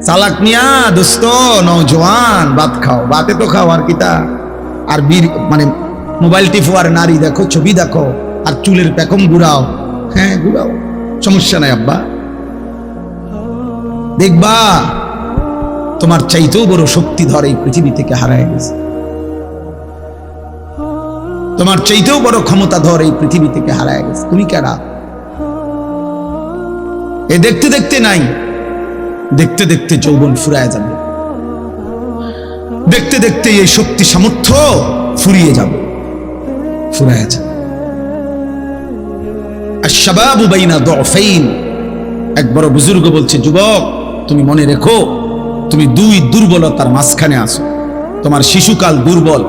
চালাক মিয়া দোস্ত নওজোয়ান ভাত খাও, ভাতে তো খাও আর কিতা, আর মানে মোবাইল টিপো আর নারী দেখো, ছবি দেখো আর চুলের পেকম ঘুরাও। হ্যাঁ ঘুরাও, সমস্যা নাই আব্বা। দেখবা তোমার চাইতেও বড় শক্তিধর এই পৃথিবী থেকে হারায় গেছে, তোমার চাইতেও বড় ক্ষমতাধর এই পৃথিবী থেকে হারায় গেছে। তুমি কেডা? এ দেখতে দেখতে নাই, দেখতে দেখতে যৌবন ফুরায় যাবে, দেখতে দেখতে এই শক্তি সামর্থ্য ফুরিয়ে যাবে, ফুরায় যাবে। আশ-শাবাবু বাইনা দু'ফাইন, এক বড় বুজুর্গ বলছে, যুবক তুমি মনে রেখো, তুমি দুই দুর্বলতার মাঝখানে আছো। তোমার শিশুকাল দুর্বল,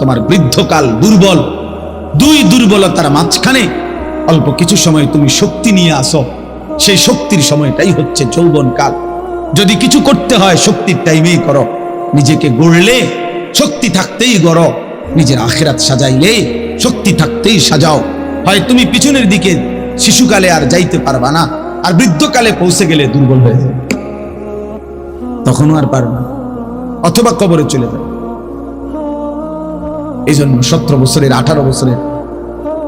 তোমার বৃদ্ধকাল দুর্বল, দুই দুর্বলতার মাঝখানে অল্প কিছু সময় তুমি শক্তি নিয়ে আসো। সেই শক্তির সময়টাই হচ্ছে যৌবনকাল। যদি কিছু করতে হয় শক্তির টাইমেই করো। নিজেকে গড়লে শক্তি থাকতেই গড়ো, নিজের আখিরাত সাজাইলে শক্তি থাকতেই সাজাও। হয় তুমি পিছনের দিকে শিশুকালে আর যাইতে পারবা না, আর বৃদ্ধকালে পৌঁছে গেলে দুর্বল হয়ে যাবে, তখনও আর পারবে, অথবা কবরে চলে যাবে। এই জন্য 17 বছরের, 18 বছরের,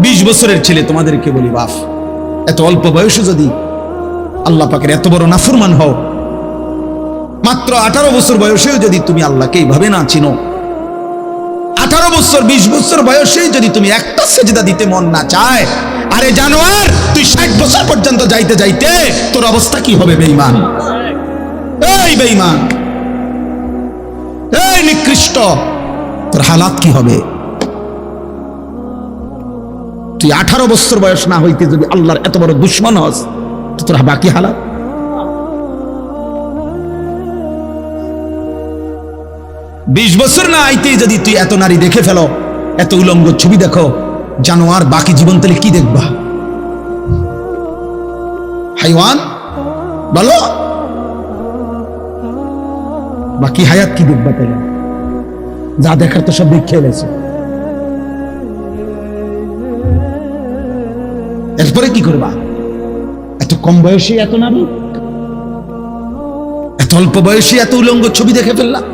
20 বছরের ছেলে তোমাদেরকে বলি, বাপ এত অল্প বয়সে যদি আল্লাহ পাকের এত বড় নাফরমান হও, মাত্র 18 বছর বয়সেও যদি তুমি আল্লাহকে এইভাবে না চিনো, 18 বছর 20 বছর বয়সেই যদি তুমি একটা সেজদা দিতে মন না চায়, আরে জানোয়ার তুই 60 বছর পর্যন্ত যাইতে যাইতে তোর অবস্থা কি হবে? বেঈমান, এই বেঈমান, এই নিকৃষ্ট, তোর হালাত কি হবে? তুই 18 বছর বয়স না হইতে যদি আল্লাহর এত বড় দুশমন হস, তো তোর বাকি হালাত। বিশ বছর না আইতেই যদি তুই এত নারী দেখে ফেলো, এত উলঙ্গ ছবি দেখো, জানোয়ার, বাকি জীবন তাহলে কি দেখবা? হাইওয়ান বলো, বাকি হায়াত কি দেখবা? তাহলে যা দেখার তো সব দেখে এলেছে, এরপরে কি করবা? এত কম বয়সে এত নারী, এত অল্প বয়সে এত উলঙ্গ ছবি দেখে ফেললাম,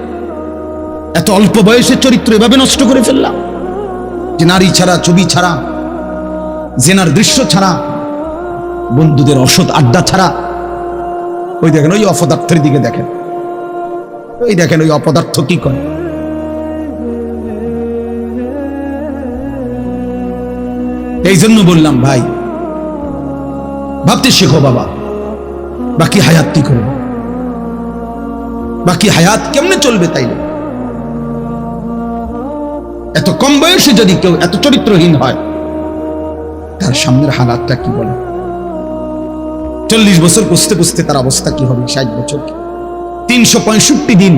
এত অল্প বয়সের চরিত্র এভাবে নষ্ট করে ফেললাম, যে নারী ছাড়া, ছবি ছাড়া, জেনার দৃশ্য ছাড়া, বন্ধুদের অসৎ আড্ডা ছাড়া। ওই দেখেন, ওই অপদার্থের দিকে দেখেন, ওই দেখেন ওই অপদার্থ কি করে। এই জন্য বললাম ভাই, ভাবতে শেখো বাবা, বাকি হায়াত কি করবে, বাকি হায়াত কেমনে চলবে? তাইলে এত কম বয়সে যদি কেউ এত চরিত্রহীন হয়, তার সামনের হালাতটা কি বলে? 40 বছর পুষতে পুষতে তার অবস্থা কি হবে? 60 বছর, 365 দিন,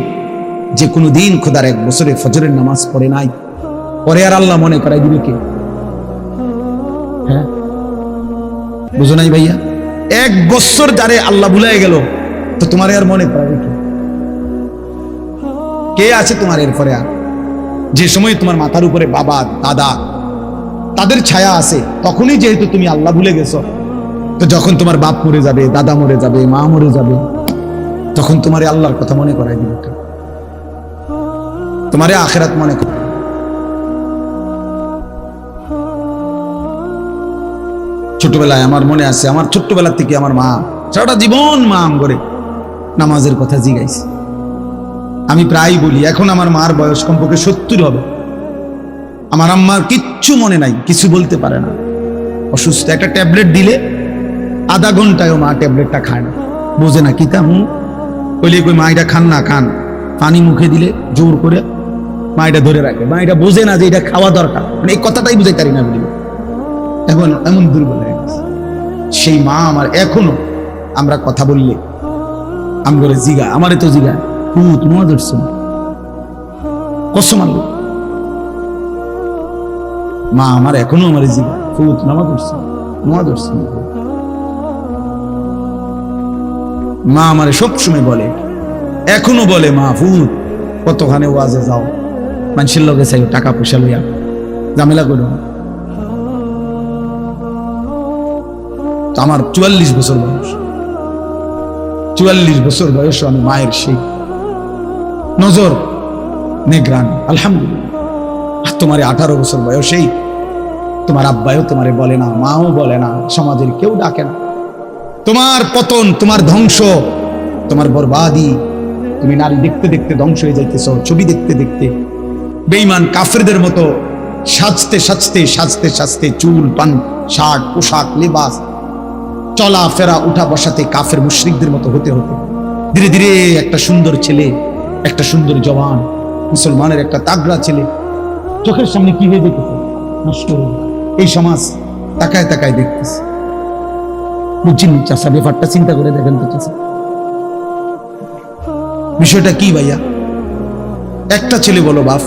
যে কোনো দিন খোদার 1 বছরে ফজরের নামাজ পড়ে নাই, পরে আর আল্লাহ মনে করাই দিবে কে? হ্যাঁ বুঝো নাই ভাইয়া? 1 বছর যারে আল্লাহ ভুলাই গেল, তো তোমার আর মনে করাবে কে আছে তোমার এরপরে? আর যে সময় তোমার মাথার উপরে বাবা দাদা তাদের ছায়া আছে, তখনই যেহেতু তুমি আল্লাহ ভুলে গেছো, তো যখন তোমার বাপ মরে যাবে, দাদা মরে যাবে, মা মরে যাবে, তখন তোমার আল্লাহর কথা মনে করাই দিবে, তোমার আখিরাত মনে করে। ছোটবেলায় আমার মনে আছে, আমার ছোট্টবেলা থেকে আমার মা সারাটা জীবন মা আম করে নামাজের কথা জিগাইছে। আমি প্রায় বলি, এখন আমার মার বয়স কমপক্ষে 70 হবে, আমার আম্মার কিচ্ছু মনে নাই, কিছু বলতে পারে না, অসুস্থ। একটা ট্যাবলেট দিলে আধা ঘন্টায়ও মা ট্যাবলেটটা খায় না, বোঝে না কিতা। বলি কই মা এটা খান না, খান। পানি মুখে দিলে জোর করে মা এটা ধরে রাখে, মা এটা বোঝে না যে এটা খাওয়া দরকার, মানে এই কথাটাই বুঝাই পারি না বলি। এখন এমন দুর্বল হয়ে গেছে সেই মা আমার। এখনো আমরা কথা বললে আমি করে জিগা, আমারে তো জিগা, তোমার ধরছেন কসম আল্লাহ, মা আমার এখনো আমার জিগা, নামাজ ধরছেন, নামাজ ধরছেন। মা আমারে সবসময় বলে, এখনো বলে, মা ফুত কতখানে ওয়াজে যাও, মানুষের লগে চাই টাকা পয়সা লইয়া ঝামেলা করো। আমার 44 বছর বয়স, 44 বছর বয়সে আমি মায়ের সেই নজর নেগ্রান, আলহামদুলিল্লাহ। আর তোমার 18 বছর বয়সেই তোমার আব্বাও তোমারে বলে না, মাও বলে না, সমাজের কেউ ডাকে না। তোমার পতন, তোমার ধ্বংস, তোমার বরবাদি, তুমি নারী দেখতে দেখতে ধ্বংস হয়ে যাইতেছ, ছবি দেখতে দেখতে বেঈমান কাফেরদের মতো সাজতে সাজতে সাজতে সাজতে, চুল পান, শার্ট, পোশাক, লেবাস, চলা ফেরা, উঠা বসাতে কাফের মুশরিকদের মতো হতে হতে ধীরে ধীরে একটা সুন্দর ছেলে, একটা সুন্দর জওয়ান মুসলমানের একটা তাগড়া ছেলে চোখের সামনে কি হয়ে দেখতেছে, নষ্ট হয়ে। এই সমাজ তাকায় তাকায় দেখতেছে। বুঝছেন চাষা, ব্যাপারটা চিন্তা করে দেখেন তো চাষা, বিষয়টা কি ভাইয়া? একটা ছেলে বলো বাপ,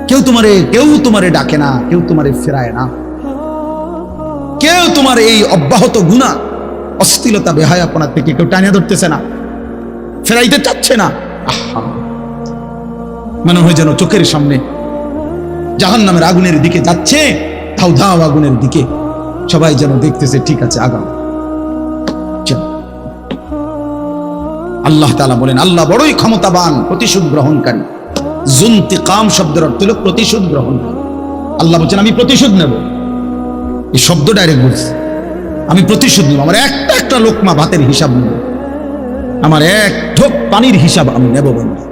কেউ তোমারে ডাকে না, কেউ তোমারে ফেরায় না, কেউ তোমার এই অব্যাহত গুনাহ, অশ্লীলতা, বেহায়াপনা থেকে কেউ টানিয়ে ধরতেছে না, ফেরাইতে চাচ্ছে না। আহা, মনে হয় যেন চোখের সামনে জাহান্নামের আগুনের দিকে যাচ্ছে, ধাও ধাও আগুনের দিকে, সবাই যেন দেখতেছে ঠিক আছে আগাম। আল্লাহ তাআলা বলেন, আল্লাহ বড়ই ক্ষমতাবান, প্রতিশোধ গ্রহণকারী। যুনতিকাম শব্দের অর্থ হলো প্রতিশোধ গ্রহণকারী। আল্লাহ বলছেন আমি প্রতিশোধ নেব। এই শব্দ ডাইরেক্ট বলছে, আমি প্রতিশোধ নেব। আমার একটা একটা লোকমা ভাতের হিসাব নেব, আমার এক ঢোক পানির হিসাব আমি নেব বন্ধু,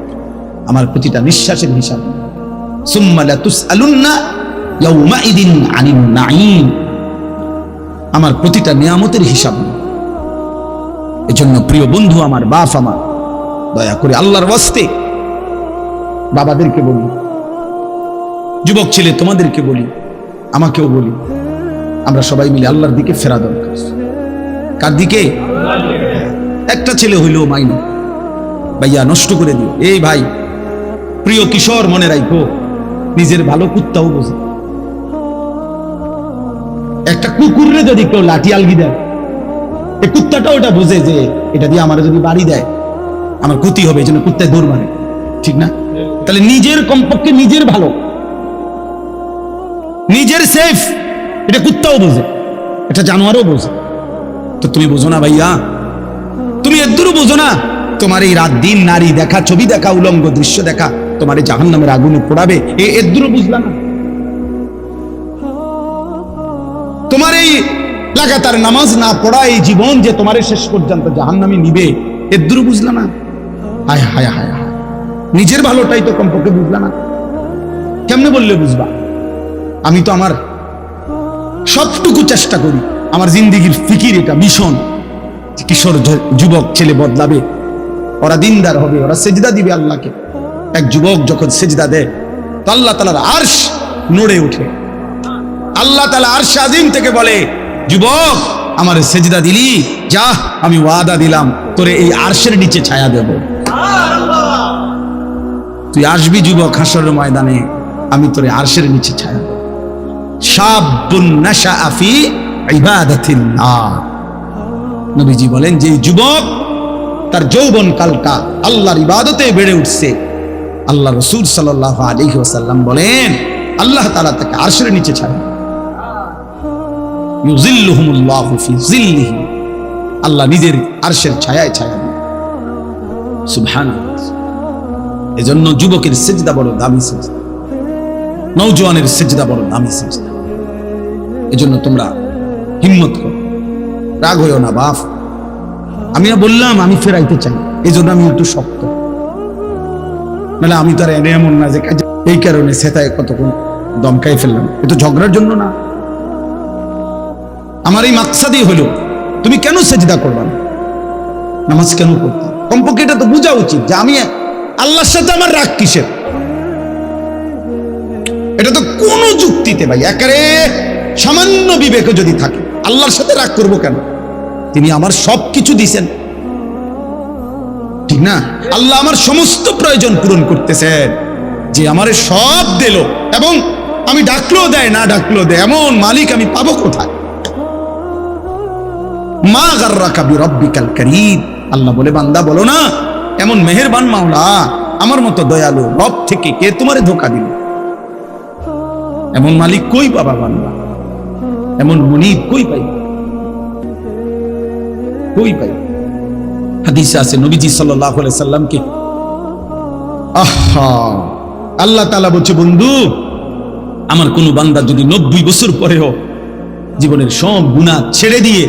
আমার প্রতিটা নিঃশ্বাসের হিসাব নেব। সুম্মা লাতুসআলুন্না ইয়াউমাইদিন আনিন নাঈম, আমার প্রতিটা নিয়ামতের হিসাব নেব। এজন্য প্রিয় বন্ধু আমার, বাপ আমার, দয়া করে আল্লাহর ওয়াস্তে বাবাদেরকে বলি, যুবক ছেলে তোমাদেরকে বলি, আমাকেও বলি, আমরা সবাই মিলে আল্লাহর দিকে ফেরা দরকার। কার দিকে? একটা ছেলে হইলেও মাইনে ভাইয়া নষ্ট করে দিও। এই ভাই, প্রিয় কিশোর, মনে রাখো, নিজের ভালো কুত্তাও বোঝে। একটা কুকুররে যদি কেউ লাঠি আলগি দেয়, এই কুত্তাটা ওটা বোঝে যে এটা দিয়ে আমার যদি বাড়ি দেয় আমার ক্ষতি হবে, এই জন্য কুত্তায় দৌড় মারে, ঠিক না? তাহলে নিজের কমপক্ষে নিজের ভালো, নিজের সেফ, এটা কুত্তাও বোঝে, এটা জানোয়ারও বোঝে। তো তুমি বোঝো না ভাইয়া, তুমি এদুরও বোঝো না, তোমার এই রাত দিন নারী দেখা, ছবি দেখা, উলঙ্গ দৃশ্য দেখা তোমার এই জাহান্নামের আগুনে পোড়াবে, এদুরও বুঝলা না? তোমার এই লাগাতার নামাজ না পড়া এই জীবন যে তোমার শেষ পর্যন্ত জাহান্নামে নিবে, এদুরও বুঝলা না? হায় হায় হায় হায়, নিজের ভালোটাই তো কমপক্ষে বুঝলা না। কেমনে বললে বুঝবা? আমি তো আমার সবটুকু চেষ্টা করি, আমার জিন্দেগির ফিকির এটা, মিশন, কিশোর যুবক ছেলে বদলাবে, ওরা দিনদার হবে, ওরা সেজদা দিবে আল্লাহকে। এক যুবক যখন সেজদা দেয় তো আল্লাহ তাআলার আরশ নড়ে ওঠে। আল্লাহ তাআলা আরশ আযীম থেকে বলে, যুবক আমার সেজদা দিলি, যা, আমি ওয়াদা দিলাম তোরে এই আরশের নিচে ছায়া দেব। তুই আসবি যুবক হাসরের ময়দানে, আমি তোরে আরশের নিচে ছায়া দেব। শাবুন নাশাআ ফি ইবাদাতিল্লাহ, নবীজি বলেন যে যুবক তার যৌবন কালটা আল্লাহর ইবাদতে বেড়ে উঠছে, আল্লাহ রাসূল সাল্লাল্লাহু আলাইহি ওয়াসাল্লাম বলেন আল্লাহ তাআলা তাকে আরশের নিচে ছায়া, ইউযিল্লুহুমুল্লাহু ফি যিল্লিহি, আল্লাহ নিজের আরশের ছায়ায় ছায়া দেন। সুবহানাল্লাহ। এজন্য যুবকের সিজদা বড় দামি সিজদা, নওজোয়ানের সিজদা বড় দামি সিজদা। এজন্য তোমরা হিম্মত করো, রাগ হইও না বাপ। আমি বললাম আমি ফেরাইতে চাই, এই জন্য আমি একটু শক্ত, মানে আমি তো আর এমন না যে এই কারণে সেটাই কতক্ষণ দমকাই ফেললাম, এ তো ঝগড়ার জন্য না। আমার এই মাকসাদই হলো, তুমি কেন সেজদা করবা না, নামাজ কেন করতে? কমপক্ষে এটা তো বোঝা উচিত যে আমি আল্লাহর সাথে আমার রাগ কিসের। এটা তো কোনো যুক্তিতে ভাই, একেবারে সামান্য বিবেকে যদি থাকে, আল্লাহর সাথে রাগ করবো কেন? তিনি আমার সব কিছু দিছেন, ঠিক না? আল্লাহ আমার সমস্ত প্রয়োজন পূরণ করতেছেন, যে আমারে সব দিল, এবং আমি ডাকলেও দেয়, না ডাকলেও দেয়, এমন মালিক আমি পাবো কোথায়? মা গাররাকা বিরাব্বিকাল কারীম, আল্লাহ বলে বান্দা বলো না, এমন মেহেরবান মাওলা, আমার মতো দয়ালু রব থেকে কে তোমারে ধোঁকা দিল? এমন মালিক কই পাবা বান্দা, এমন মুনিব কই পাই? কই পাই? হাদিসে আছে নবীজি সাল্লাল্লাহু আলাইহি সাল্লামকে আল্লাহ তাআলা বলছে, বন্ধু আমার কোন বান্দা যদি 90 বছর পরেও জীবনের সব গুনাহ ছেড়ে দিয়ে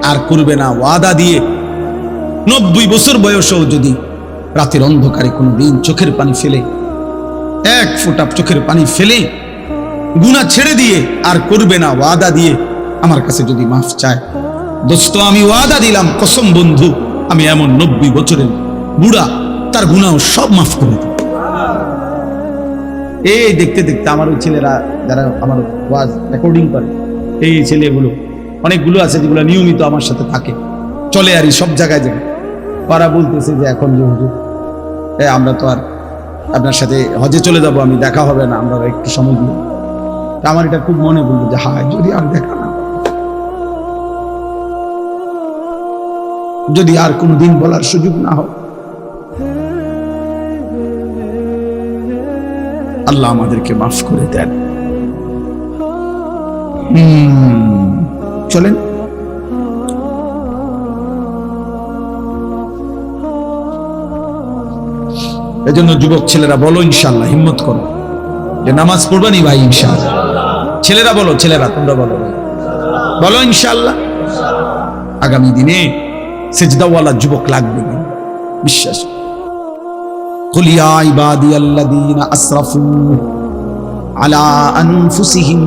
আর করবে না ওয়াদা দিয়ে, 90 বছর বয়সেও যদি রাতের অন্ধকারে কোনোদিন চোখের পানি ফেলে, এক ফোঁটা চোখের পানি ফেলে গুনাহ ছেড়ে দিয়ে আর করবে না ওয়াদা দিয়ে আমার কাছে যদি মাফ চায়, দোস্ত আমি ওয়াদা দিলাম, কসম বন্ধু, আমি এমন 90 বছরের বুড়া তার গুনাহ সব মাফ করে দেব। এই দেখতে দেখতে আমার ওই ছেলেরা যারা আমার ওয়াজ রেকর্ডিং করে, এই ছেলেগুলো অনেকগুলো আছে যেগুলো নিয়মিত আমার সাথে থাকে, চলে আর সব জায়গায় যায়, ওরা বলতেছে যে এখন যে হুজুর আমরা তো আর আপনার সাথে হজে চলে যাব, আমি দেখা হবে না, আমরা একটু সময় দিব। আমার এটা খুব মনে পড়লো যে হায় যদি আর দেখা না, যদি আর কোনদিন বলার সুযোগ না হয়। আল্লাহ আমাদেরকে মাফ করে দেন। চলেন এজন্য যুবক ছেলেরা বলো ইনশাআল্লাহ, হিম্মত করো যে নামাজ পড়বানি ভাই ইনশাআল্লাহ। ছেলেরা বলো, ছেলেরা তোমরা বলো, বলো ইনশাআল্লাহ। আগামী দিনে সিজদাওয়ালা যুবক লাগবে, বিশ্বাস। কুল ইয়া ইবাদিয়াল্লাযীনা আসরাফু আলা আনফুসিহিম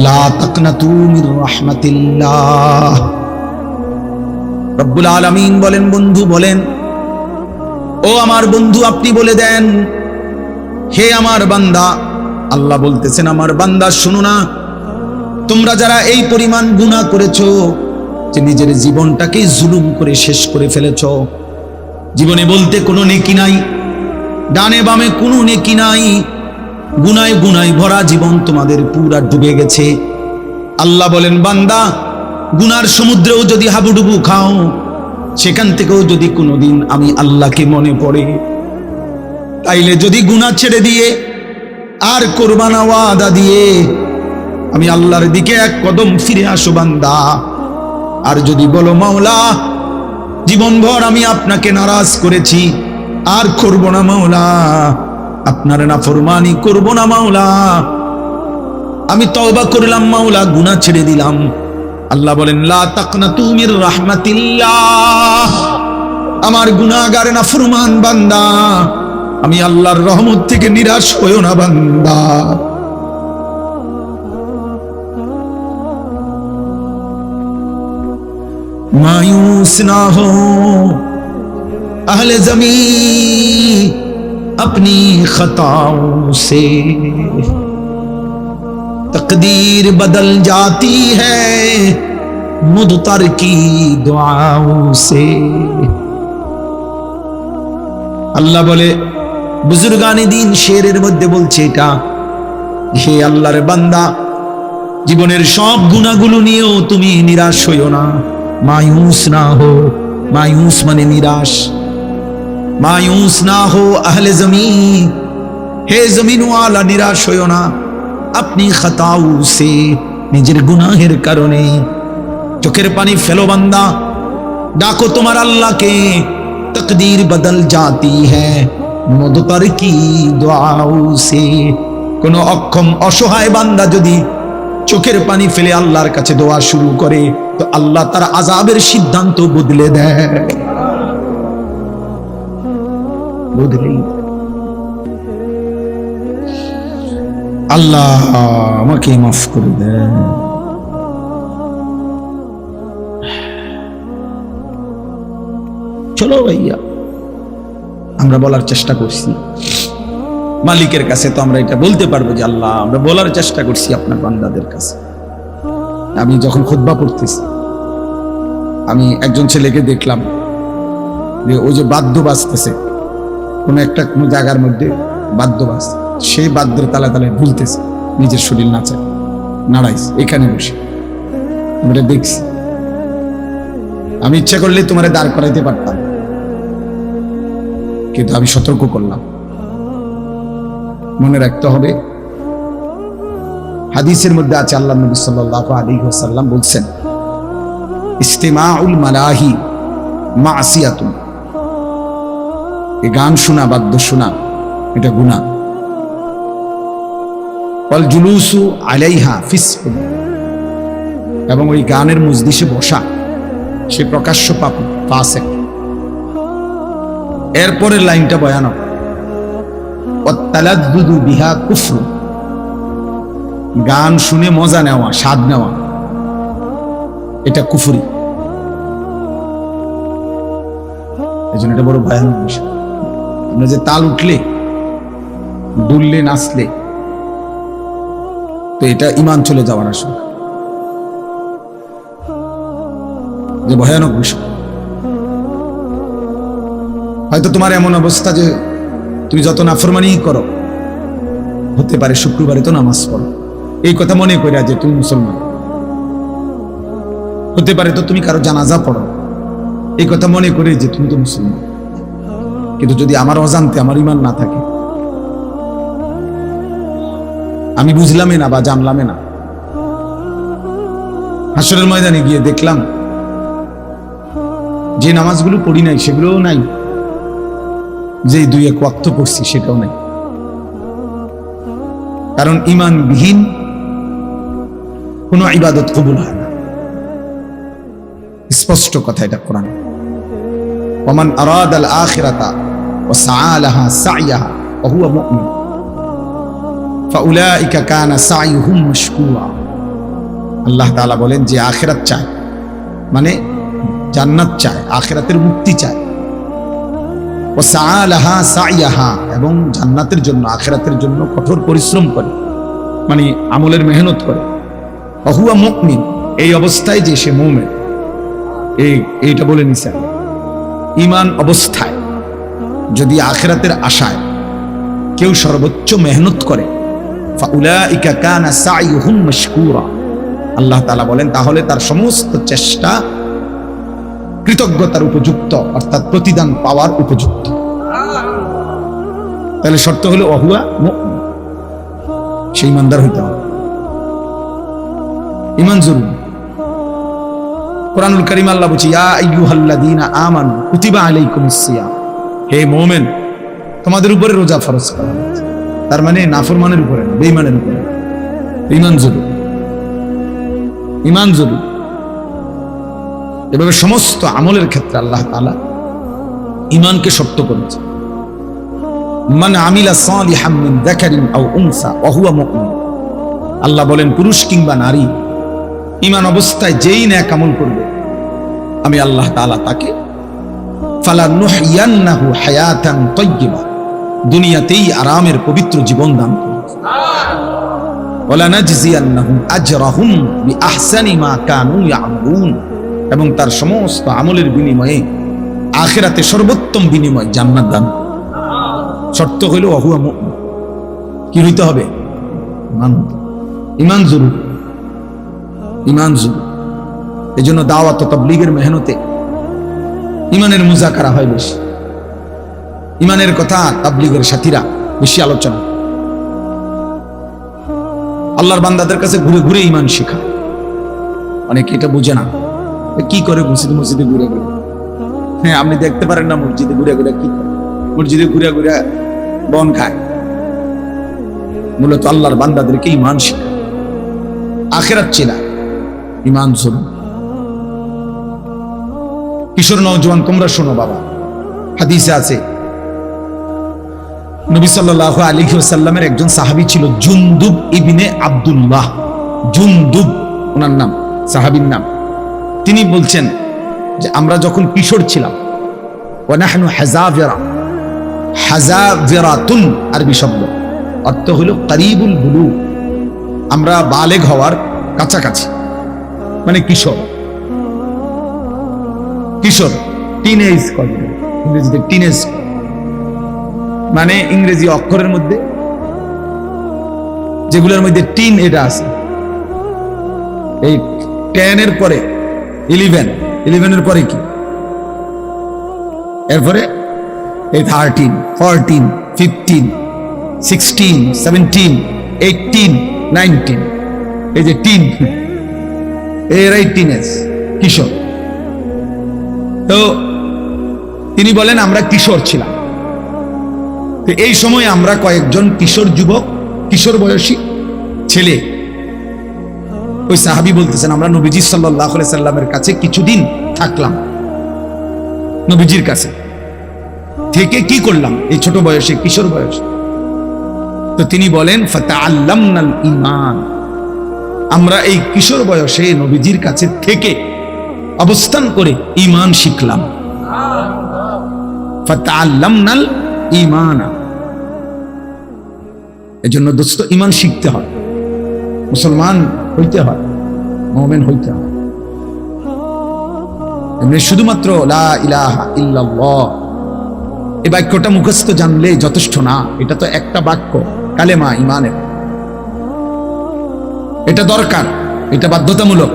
লা তাকনাতু মির রাহমাতিল্লাহ। রব্বুল আলামিন বলেন, বন্ধু বলেন, ও আমার বন্ধু আপনি বলে দেন, হে আমার বান্দা, আল্লাহ বলতেছেন আমার বান্দা শোনো না, তোমরা যারা এই পরিমাণ গুনাহ করেছো যে নিজের জীবনটাকে জুলুম করে শেষ করে ফেলেছো, জীবনে বলতে কোনো নেকি নাই, ডানে বামে কোনো নেকি নাই, গুনায় গুনায় ভরা জীবন তোমাদের পুরা ডুবে গেছে। আল্লাহ বলেন বান্দা, গুনার সমুদ্রেও যদি হাবুডুবু খাও, সেখান থেকেও যদি কোনোদিন আমি আল্লাহকে মনে পড়ে, তাইলে যদি গুনাহ ছেড়ে দিয়ে আর কোরবানা ওয়াদা দিয়ে আমি আল্লাহর দিকে এক কদম ফিরে আসো বান্দা, আর যদি বলো মাওলা জীবনভর আমি আপনাকে নারাজ করেছি, আর করব না মাওলা, আপনার নাফরমানি করব না মাওলা, আমি তওবা করলাম মাওলা, গুনাহ ছেড়ে দিলাম, আল্লাহ বলেন লা তাকনাতু মির রাহমাতিল্লাহ, আমার গুনাহগার নাফরমান বান্দা, আমি আল্লাহর রহমত থেকে নিরাশ হইও না বান্দা। मायूस ना हो अहले ज़मीं अपनी खताओं से, तकदीर बदल जाती है मुदतर की दुआओं से। अल्लाह बोले बुजुर्गाने दीन शेरेर मध्य बोलছে এটা, হে আল্লাহর বান্দা জীবনের সব গুনাহগুলো নিয়েও তুমি নিরাশ হইও না, मायूस ना हो, मायूस माने निराश, मायूस ना हो अहले जमीन, हे जमीन वाला निराश होयो ना, अपनी खताओं से निजेर गुनाहेर कारणे, चोखेर पानी फेलो बंदा, डाको तुम्हार अल्लाह के, तकदीर बदल जाती है मुदतर की दुआओं से। कोनो अक्षम असहाय बांदा जदि চোখের পানি ফেলে আল্লাহর কাছে দোয়া শুরু করে, তো আল্লাহ তার আযাবের সিদ্ধান্ত বদলে দেয়, বদলেই। আল্লাহ আমাকে মাফ করে দেন। চলো ভাইয়া, আমরা বলার চেষ্টা করছি মালিকের কাছে, তো আমরা এটা বলতে পারবো যে আল্লাহ আমরা বলার চেষ্টা করছি আপনার বান্দাদের কাছে। আমি যখন খুতবা পড়তেছি, আমি একজন ছেলেকে দেখলাম যে ওই যে বাদ্য বাজতেছে, কোনো জায়গার মধ্যে বাদ্য বাজ, সেই বাদ্যের তালে তালে ভুলতেছে, নিজের শরীর নাড়াইছে এখানে বসে, আমি এটা দেখছি। আমি ইচ্ছা করলে তোমারে দাঁড় করাইতে পারতাম, কিন্তু আমি সতর্ক করলাম। মনে রাখতে হবে, হাদিসের মধ্যে আছে আল্লাহ নবী সাল্লাল্লাহু আলাইহি ওয়াসাল্লাম বলছেন, ইস্তিমাউল মালাহি মাসিয়াতুন, এই গান শোনা, বাদ্য শোনা, এটা গুনাহ। ওয়াল জুলুসু আলাইহা ফিসকুন, এবং ওই গানের মজলিসে বসা সে প্রকাশ্য পাপী, ফাসিক। এরপরের লাইনটা ভয়ানক, ওয়াত্তালাদ্দুদু বিহা কুফর, গান শুনে মজা নেওয়া, স্বাদ নেওয়া, এটা কুফরি। এই জন্য এটা বড় ভয়ানক বিষয়। আমরা যে তাল উঠলে, দুললে, নাচলে, তো এটা ঈমান চলে যাওয়ার আসলে যে ভয়ানক বিষয়। হয়তো তোমার এমন অবস্থা যে তুমি যত নাফরমানি করো, হতে পারে শুক্রবারে তো নামাজ পড়ো, এই কথা মনে করে যে তুমি মুসলমান। হতে পারে তো তুমি কারো জানাজা পড়ো, এই কথা মনে করে যে তুমি তো মুসলমান। কিন্তু যদি আমার অজান্তে আমার ঈমান না থাকে, আমি বুঝলামই না বা জানলামই না, হাসরের ময়দানে গিয়ে দেখলাম যে নামাজগুলো পড়ি নাই সেগুলোও নাই, যে দুই এক ওয়াক্ত পড়ছি সেটাও নাই। কারণ ঈমান বিহীন কোনো ইবাদত কবুল হয় না, স্পষ্ট কথা এটা কোরআন। ওমান আরাদাল আখিরাতা ওয়া সাআ লাহা সা'য়াহা ওয়া হুয়া মুমিন ফাউলাইকা কানা সা'য়ুহুম মাশকুরা। আল্লাহ তাআলা বলেন যে আখিরাত চায়, মানে জান্নাত চায়, আখিরাতের মুক্তি চায়, ওয়া সাআ লাহা সা'য়াহা, এবং জান্নাতের জন্য, আখিরাতের জন্য কঠোর পরিশ্রম করে, মানে আমলের মেহনত করে। ওয়া হুয়া মুমিন, এই অবস্থায় যে সে মুমিন, এইটা বলে নিছে। ঈমান অবস্থায় যদি আখিরাতের আশায় কেউ সর্বোচ্চ মেহনত করে, ফাউলাইকা কানা সা'য়ুহুম মাশকুরা, আল্লাহ তাআলা বলেন তাহলে তার সমস্ত চেষ্টা কৃতজ্ঞতার উপযুক্ত, অর্থাৎ প্রতিদান পাওয়ার উপযুক্ত। তাহলে শর্ত হলো ওয়া হুয়া মুমিন, সেই ইমানদার হইতে হবে। ঈমান জরুরি। কুরআনুল কারীম আল্লাহ বলছে ইয়া আইয়ুহাল্লাযীনা আমানু কুতিবা আলাইকুমুস সিয়াম, হে মুমিন তোমাদের উপরে রোজা ফরজ করা হয়েছে। তার মানে নাফরমানের উপরে না, বেঈমানের উপরে। ঈমান জরুরি, ঈমান জরুরি। এভাবে সমস্ত আমলের ক্ষেত্রে আল্লাহ তাআলা ঈমানকে শর্ত করেছে। মান আমিলা সালিহাম মিন যাকারিন আও উনসা ওয়া হুয়া মুমিন, আল্লাহ বলেন পুরুষ কিংবা নারী ঈমান অবস্থায় যেই নেক আমল করবে, আমি আল্লাহ তাআলা তাকে ফালানুহইয়ান্নাহু হায়াতান তাইয়্যিবা, দুনিয়াতেই আরামের পবিত্র জীবন দান করব। ওয়ালা নাজজিয়ান্নাহুম আজরাহুম বিআহসানি মা কানু ইয়ামালুন, এবং তার সমস্ত আমলের বিনিময়ে আখিরাতে সর্বোত্তম বিনিময় জান্নাত দান। শর্ত হইল ওয়া হুয়া মুমিন। কি হইতে হবে? ঈমান জরুরি, ঈমান জরুরি। এজন্য দাওয়াত ও তাবলীগের মেহনতে ঈমানের মুযাকারা হয় বেশি, ঈমানের কথা তাবলীগের সাথীরা বেশি আলোচনা। আল্লাহর বান্দাদের কাছে ঘুরে ঘুরে ঈমান শেখায়। অনেকে এটা বুঝে না, কি করে মসজিদে মসজিদে ঘুরে ঘুরে। হ্যাঁ, আপনি দেখতে পারেন না মসজিদে ঘুরে ঘুরে কি করে? মসজিদে ঘুরে ঘুরে বন খায়। মূলত আল্লাহর বান্দাদেরকে ঈমান শেখায়, আখিরাত চেনায়, ঈমান জরুরি। কিশোর নওজোয়ান তোমরা শোনো বাবা, হাদিসে আছে নবী সাল্লাল্লাহু আলাইহি ওয়াসাল্লামের একজন সাহাবী ছিল জুনদুব ইবনে আব্দুল্লাহ, জুনদুব ওনার নাম, সাহাবীর নাম। তিনি বলছেন যে আমরা যখন কিশোর ছিলাম, ওয়া নাহনু হাযাবিরা, হাযাবিরাতুন আরবি শব্দ, অর্থ হলো করিবুল বুলুগ, আমরা বালেগ হওয়ার কাছাকাছি, মানে কিশোর। কিশোর টিনেজ করে, ইংরেজিতে টিনেজ, মানে ইংরেজি অক্ষরের মধ্যে যেগুলোর মধ্যে টিন এটা আছে, এই 10 এর পরে 11, 11 এর পরে কি, এরপরে এই 13, 14, 15, 16, 17, 18, 19, এই যে টিন, এরাই টিনেজ, কিশোর। তো তিনি বলেন আমরা কিশোর ছিলাম। তো এই সময় আমরা কয়েকজন কিশোর যুবক, কিশোর বয়সী ছেলে, ওই সাহাবী বলতেছেন আমরা নবীজি সাল্লাল্লাহু আলাইহি সাল্লামের কাছে কিছুদিন থাকলাম। নবীজির কাছে থেকে কি করলাম এই ছোট বয়সে, কিশোর বয়সে? তো তিনি বলেন ফাতাআল্লামনাল ঈমান, আমরা এই কিশোর বয়সে নবীজির কাছে থেকে অবস্থান করে ঈমান শিখলাম। ফাতাআল্লামনাল ঈমান, এজন্য দোস্ত ঈমান শিখতে হয়, মুসলমান হইতে হয়, মুমিন হইতে হয়। এমনি শুধুমাত্র লা ইলাহা ইল্লাল্লাহ এই বাক্যটা মুখস্থ জানলে যথেষ্ট না। এটা তো একটা বাক্য, কালেমা ঈমানের, এটা দরকার, এটা বাধ্যতামূলক।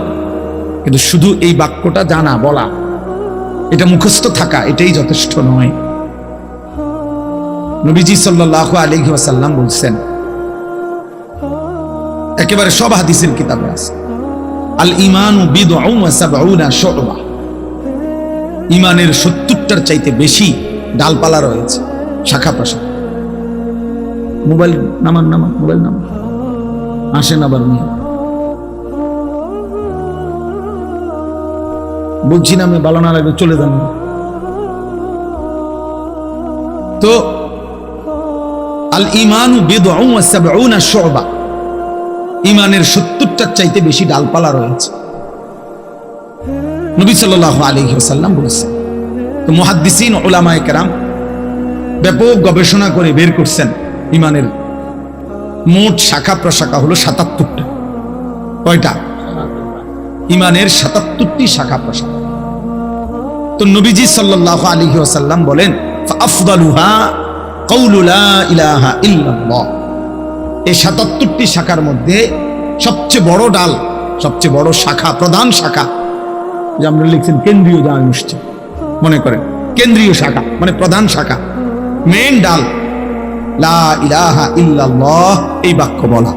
কিন্তু শুধু এই বাক্যটা জানা, বলা, এটা মুখস্থ থাকা, এটাই যথেষ্ট নয়। নবীজি সাল্লাল্লাহু আলাইহি ওয়াসাল্লাম বলছেন, একেবারে সব হাদিসের কিতাবে আছে, আল ঈমানু বিদউন ওয়া সাবউনা শু'বা, ঈমানের 70টার চাইতে বেশি ডালপালা রয়েছে, শাখা প্রশাখা। মোবাইল নামান, মোবাইল নামান, আসেন আবার নিয়ে বলছি না, আমি ভালো না লাগবে চলে যান। তো আল ঈমানু বিদউন ওয়া সাবউনা শু'বা, ঈমানের 70টার চাইতে বেশি ডালপালা রয়েছে, নবী সাল্লাল্লাহু আলাইহি ওয়াসাল্লাম বলেছেন। তো মুহাদ্দিসিন উলামায়ে কেরাম ব্যাপক গবেষণা করে বের করছেন ঈমানের মোট শাখা প্রশাখা হলো ৭৭টা। কয়টা? ঈমানের ৭৭টি শাখা প্রশাখা। তো নবীজি সাল্লাল্লাহু আলাইহি ওয়াসাল্লাম বলেন ফাআফদালুহা কাউলু লা ইলাহা ইল্লাল্লাহ, এই ৭৭টি শাখার মধ্যে সবচেয়ে বড় ডাল, সবচেয়ে বড় শাখা, প্রধান শাখা, যে আমরা লিখছেন কেন্দ্রীয় জামে মসজিদ, মনে করেন কেন্দ্রীয় শাখা মানে প্রধান শাখা, মেন ডাল, লা ইলাহা ইল্লাল্লাহ এই বাক্য বলা।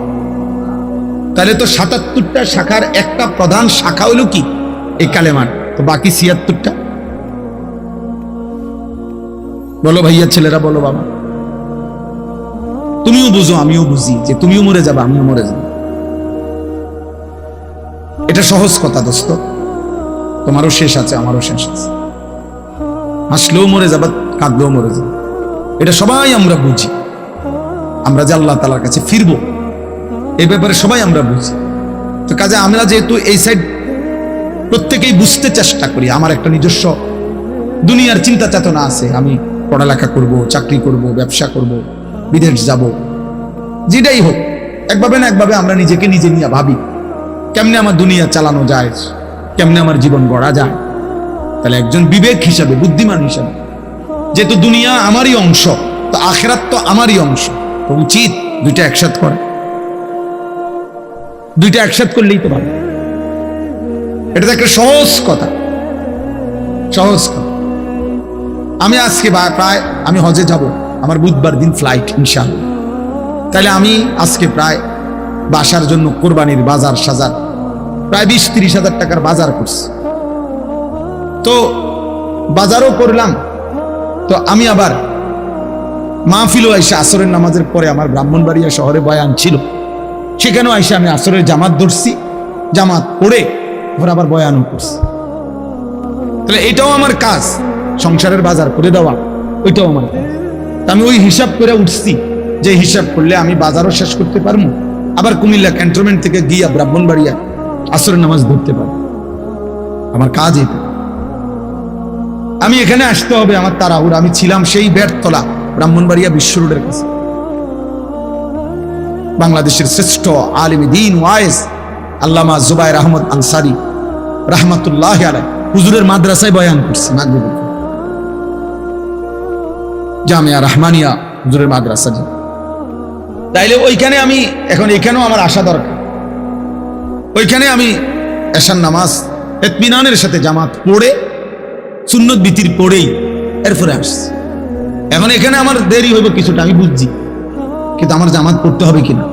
তাহলে তো ৭৭টা শাখার একটা প্রধান শাখা হলো কি? এই কালেমার। তো বাকি ৭৬টা বলো ভাইয়া, ছেলেরা বলো, বাবা তুমিও বুঝো আমিও বুঝি, যে তুমিও মরে যাবে আমিও মরে যাব। এটা সহজ কথা দোস্ত, তোমারও শেষ আছে আমারও শেষ আছে, হাসলেও মরে যাবে, কাঁদলেও মরে যাবে, এটা সবাই আমরা বুঝি। আমরা যে আল্লাহ তাআলার কাছে ফিরবো এই ব্যাপারে সবাই আমরা বুঝি। তো কাজে আমরা যেহেতু এই সাইড প্রত্যেকেই বুঝতে চেষ্টা করি, আমার একটা নিজস্ব দুনিয়ার চিন্তা চেতনা আছে, আমি পড়ালেখা করব, চাকরি করব, ব্যবসা করব, বিদেশ যাব, যেটাই হোক, একভাবে না একভাবে আমরা নিজেকে নিজে নিয়ে ভাবি কেমনে আমার দুনিয়া চালানো যায়, কেমনে আমার জীবন গড়া যায়। তাহলে একজন বিবেক হিসাবে, বুদ্ধিমান হিসাবে, যেহেতু দুনিয়া আমারই অংশ, তো আখিরাত তো আমারই অংশ, তো উচিত দুইটা একসাথ করা। দুইটা একসাথ করলেই তো ভালো। এটা তো একটা সহজ কথা, সহজ কথা। আমি আজকে প্রায় আমি হজে যাব, আমার বুধবার দিন ফ্লাইট ইনশাআল্লাহ। তাহলে আমি আজকে প্রায় বাসার জন্য কোরবানির বাজার সাজার প্রায় 20-30 হাজার টাকার বাজার করছি। তো বাজারও করলাম, তো আমি আবার মাহফিলও আইসা আসরের নামাজের পরে আমার ব্রাহ্মণবাড়িয়া শহরে বয়ান ছিল, সেখানেও আইসা আমি আসরের জামাত ধরছি, জামাত পড়ে ওরা আবার বয়ানও করছি। তাহলে এটাও আমার কাজ, সংসারের বাজার করে দেওয়া, ওইটাও আমার কাজ। আমি ওই হিসাব করে উঠছি, যে হিসাব করলে আমি বাজারও শেষ করতে পারবো, আবার কুমিল্লা ক্যান্টনমেন্ট থেকে গিয়া ব্রাহ্মণবাড়িয়া আসরের নামাজ ধরতে পারবো। আমার কাজ এটা। আমি এখানে আসতে হবে, আমার তাড়াহুড়া। আমি ছিলাম সেই বেড়তলা ব্রাহ্মণবাড়িয়া বিশ্ব রোডের কাছে, বাংলাদেশের শ্রেষ্ঠ আলিম দ্বীন ওয়াইজ আল্লামা জুবায়ের আহমদ আনসারী রাহমাতুল্লাহি আলাইহি হুজুরের মাদ্রাসায় বয়ান করছি, মাগরিবে জামিয়া রহমানিয়া হুজুরের মাদ্রাসা। তাইলে ওইখানে আমি এখন, এখানেও আমার আসা দরকার। ওইখানে আমি এশার নামাজ ইতমিনানের সাথে জামাত পড়ে, সুন্নত বিতির পড়েই এরপরে আসছি। এখন এখানে আমার দেরি হইব কিছুটা, আমি বুঝছি, কিন্তু আমার জামাত পড়তে হবে কিনা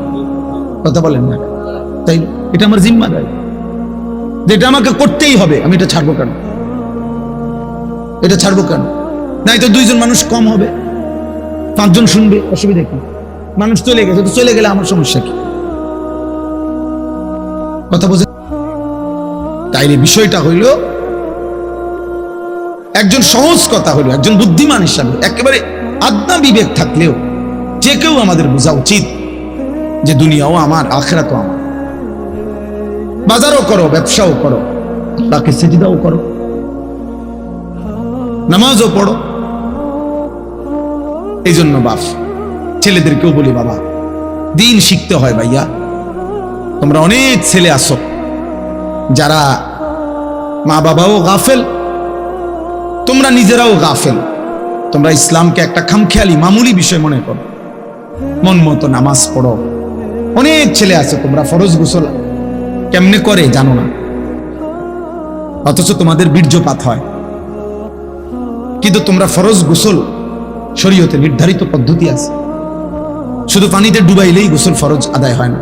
কথা বলেন না? তাই এটা আমার জিম্মাদারি, যেটা আমাকে করতেই হবে, আমি এটা ছাড়বো কেন? এটা ছাড়বো কেন? নাই তো 2 জন মানুষ কম হবে, 5 জন শুনবে, অসুবিধা কি? মানুষ চলে গেছে তো চলে গেলে আমার সমস্যা কি? কথা বোঝেন? তাইলে বিষয়টা হইল, একজন সহজ কথা হইল, একজন বুদ্ধিমান হিসাবে একেবারে আদনা বিবেক থাকলেও যে কেউ আমাদের বোঝা উচিত যে দুনিয়াও আমার, আখিরাতও আমার। বাজারও করো, ব্যবসাও করো, আল্লাহকে সিজদাও করো, নামাজও পড়ো। এই জন্য বাপ ছেলেদেরকেও বলি, বাবা দিন শিখতে হয় ভাইয়া। তোমরা অনেক ছেলে আসো যারা মা বাবাও গাফেল, তোমরা নিজেরাও গাফেল। তোমরা ইসলামকে একটা খামখেয়ালি মামুলি বিষয় মনে করো, মন মতো নামাজ পড়ো। অনেক ছেলে আছে তোমরা ফরজ গোসল কেমনে করে জানো না, অথচ তোমাদের বীর্যপাত হয়। কিন্তু তোমরা ফরজ গোসল শরীয়তে নির্ধারিত পদ্ধতি আছে, শুধু পানিতে ডুবাইলেই গোসল ফরজ আদায় হয় না।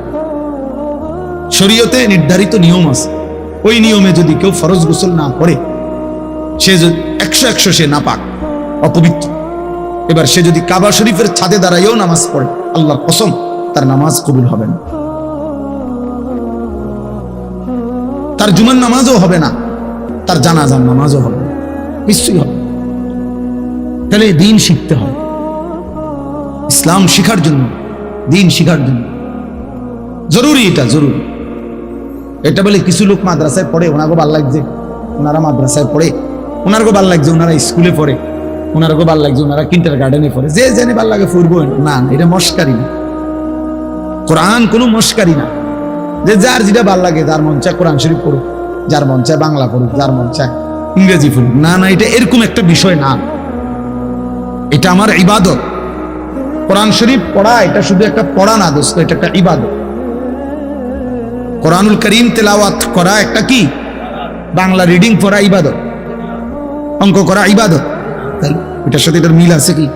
শরীয়তে নির্ধারিত নিয়ম আছে, ওই নিয়মে যদি কেউ ফরজ গোসল না করে, সে 100 সে নাপাক, অপবিত্র। এবার সে যদি কাবা শরীফের ছাদে দাঁড়াইও নামাজ পড়ে, আল্লাহর কসম তার নামাজ কবুল হবে না, তার জুমার নামাজও হবে না, তার জানাজার নামাজও হবে না, নিশ্চয়ই হবে। তাহলে দিন শিখতে হয়, ইসলাম শিখার জন্য, দিন শিখার জন্য জরুরি, এটা জরুরি। এটা বলে কিছু লোক মাদ্রাসায় পড়ে, ওনাকে ভাল লাগছে ওনারা মাদ্রাসায় পড়ে, ওনারকে ভাল লাগছে ওনারা স্কুলে পড়ে, ওনারকে ভাল লাগছে ওনারা কিন্টার গার্ডেনে পড়ে, যে জেনে ভাল লাগে পড়বো না। এটা মস্কারি না, কোরআন কোনো মস্কারি না। যে যার যেটা ভাল লাগে, যার মন চায় কোরআন শরীফ পড়ুক, যার মন চায় বাংলা পড়ুক, যার মন চায় ইংরেজি পড়ুক, না না, এটা এরকম একটা বিষয় না। এটা আমার ইবাদত। কোরআন শরীফ পড়া এটা শুধু একটা পড়া না দোস্ত, এটা একটা ইবাদত। কোরআনুল করিম তেলাওয়াত করা একটা কি, বাংলা রিডিং পড়া ইবাদত, অঙ্ক করা ইবাদত। তাই এটার সাথে এটার মিল আছে কি?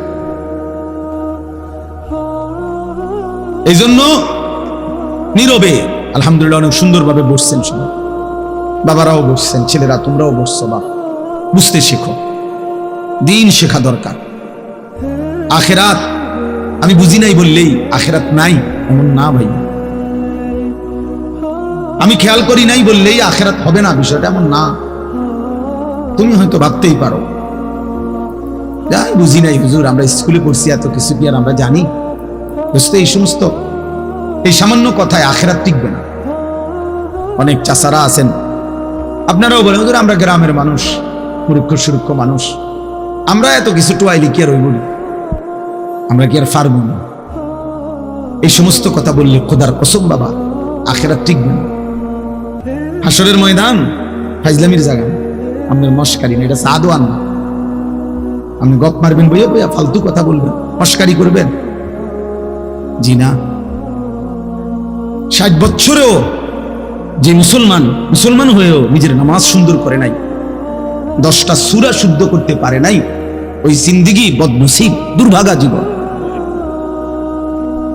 এই জন্য নীরবে আলহামদুলিল্লাহ অনেক সুন্দরভাবে বসছেন সবাই, বাবারাও বসছেন, ছেলেরা তোমরাও বসছো। বা বুঝতে শেখো, দিন শেখা দরকার। আখেরাত আমি বুঝি নাই বললেই আখেরাত নাই এমন না ভাই, আমি খেয়াল করি নাই বললেই আখেরাত হবে না, বিষয়টা এমন না। তুমি হয়তো ভাবতেই পারো যাই বুঝি নাই হুজুর, আমরা স্কুলে পড়ছি, এত কিছু কি আর আমরা জানি? বুঝতে এই সমস্ত এই সামান্য কথায় আখেরাত টিকবে না। অনেক চাচারা আছেন, আপনারাও বলেন হুজুর আমরা গ্রামের মানুষ, মূর্খ সুরক্ষ মানুষ, আমরা এত কিছু টোয়াইলি কি আর ওই বলি, আমরা কি আর পারবো না? এই সমস্ত কথা বললে খোদার কসম বাবা আখেরাত টিকবে না। হাসরের ময়দান ফাইজলামির জায়গা, আপনার মস্কারি না, এটা সাদওয়ান না। আপনি গপ মারবেন বইয়া বইয়া ফালতু কথা বলবেন, মস্কারি করবেন, জি না। 60 বছরেও যে মুসলমান হয়েও নিজের নামাজ সুন্দর করে নাই, 10টা সূরা শুদ্ধ করতে পারে নাই, ওই জিন্দেগি বদনসিব, দুর্ভাগা জীবন।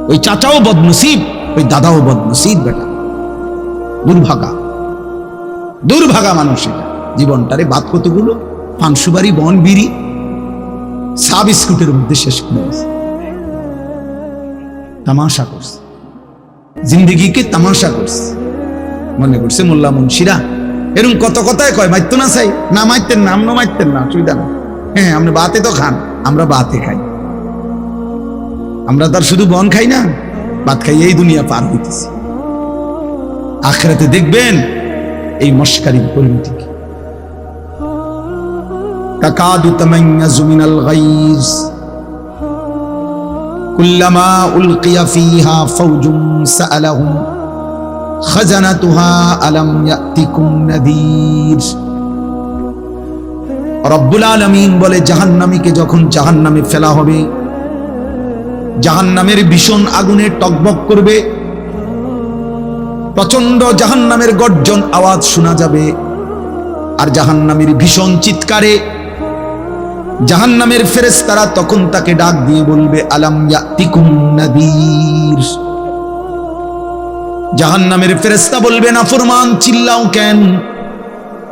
ওই চাচাও বদনসিব, ওই দাদাও বদনসিব, বেটা দুর্ভাগা মানুষ। এটা জীবনটারে বাদ কতগুলো পানসুবারি, বন বিড়ি, সা বিস্কুটের মধ্যে শেষ করে গেছে, তামাশা করছে, জিন্দেগিকে তামাশা করছে। মনে করছে মোল্লা মুন্সিরা এরকম কত কথায় কয়, মারতো না চাই না, মারতেন না, আমরা মারতেন না, অসুবিধা না। হ্যাঁ আপনি বাতে তো খান, আমরা বাতে খাই, আমরা তার শুধু বন খাই না, ভাত খাই, এই দুনিয়া পার হইতেছি। আখিরাতে দেখবেন এই মস্কারির পরিণতি কি। তাকাদু তামাইয়াজু মিনাল গাইজ কুল্লামা উলকিয়া ফিহা ফাওজুন সাআলাহুম খাজানাতুহা আলাম ইয়াতিকুম নাযীর। রব্বুল আলামিন বলে, জাহান্নামীকে যখন জাহান্নামে ফেলা হবে, জাহান্নামের ভীষণ আগুনে টকবক করবে, প্রচন্ড জাহান্নামের গর্জন আওয়াজ শোনা যাবে, আর জাহান্নামের ভীষণ চিৎকারে জাহান্নামের ফেরেশতারা তখন তাকে ডাক দিয়ে বলবে, আলাম ইয়াতিকুম নাযীর। জাহান্নামের ফেরেশতা বলবে, নাফরমান চিল্লাও কেন,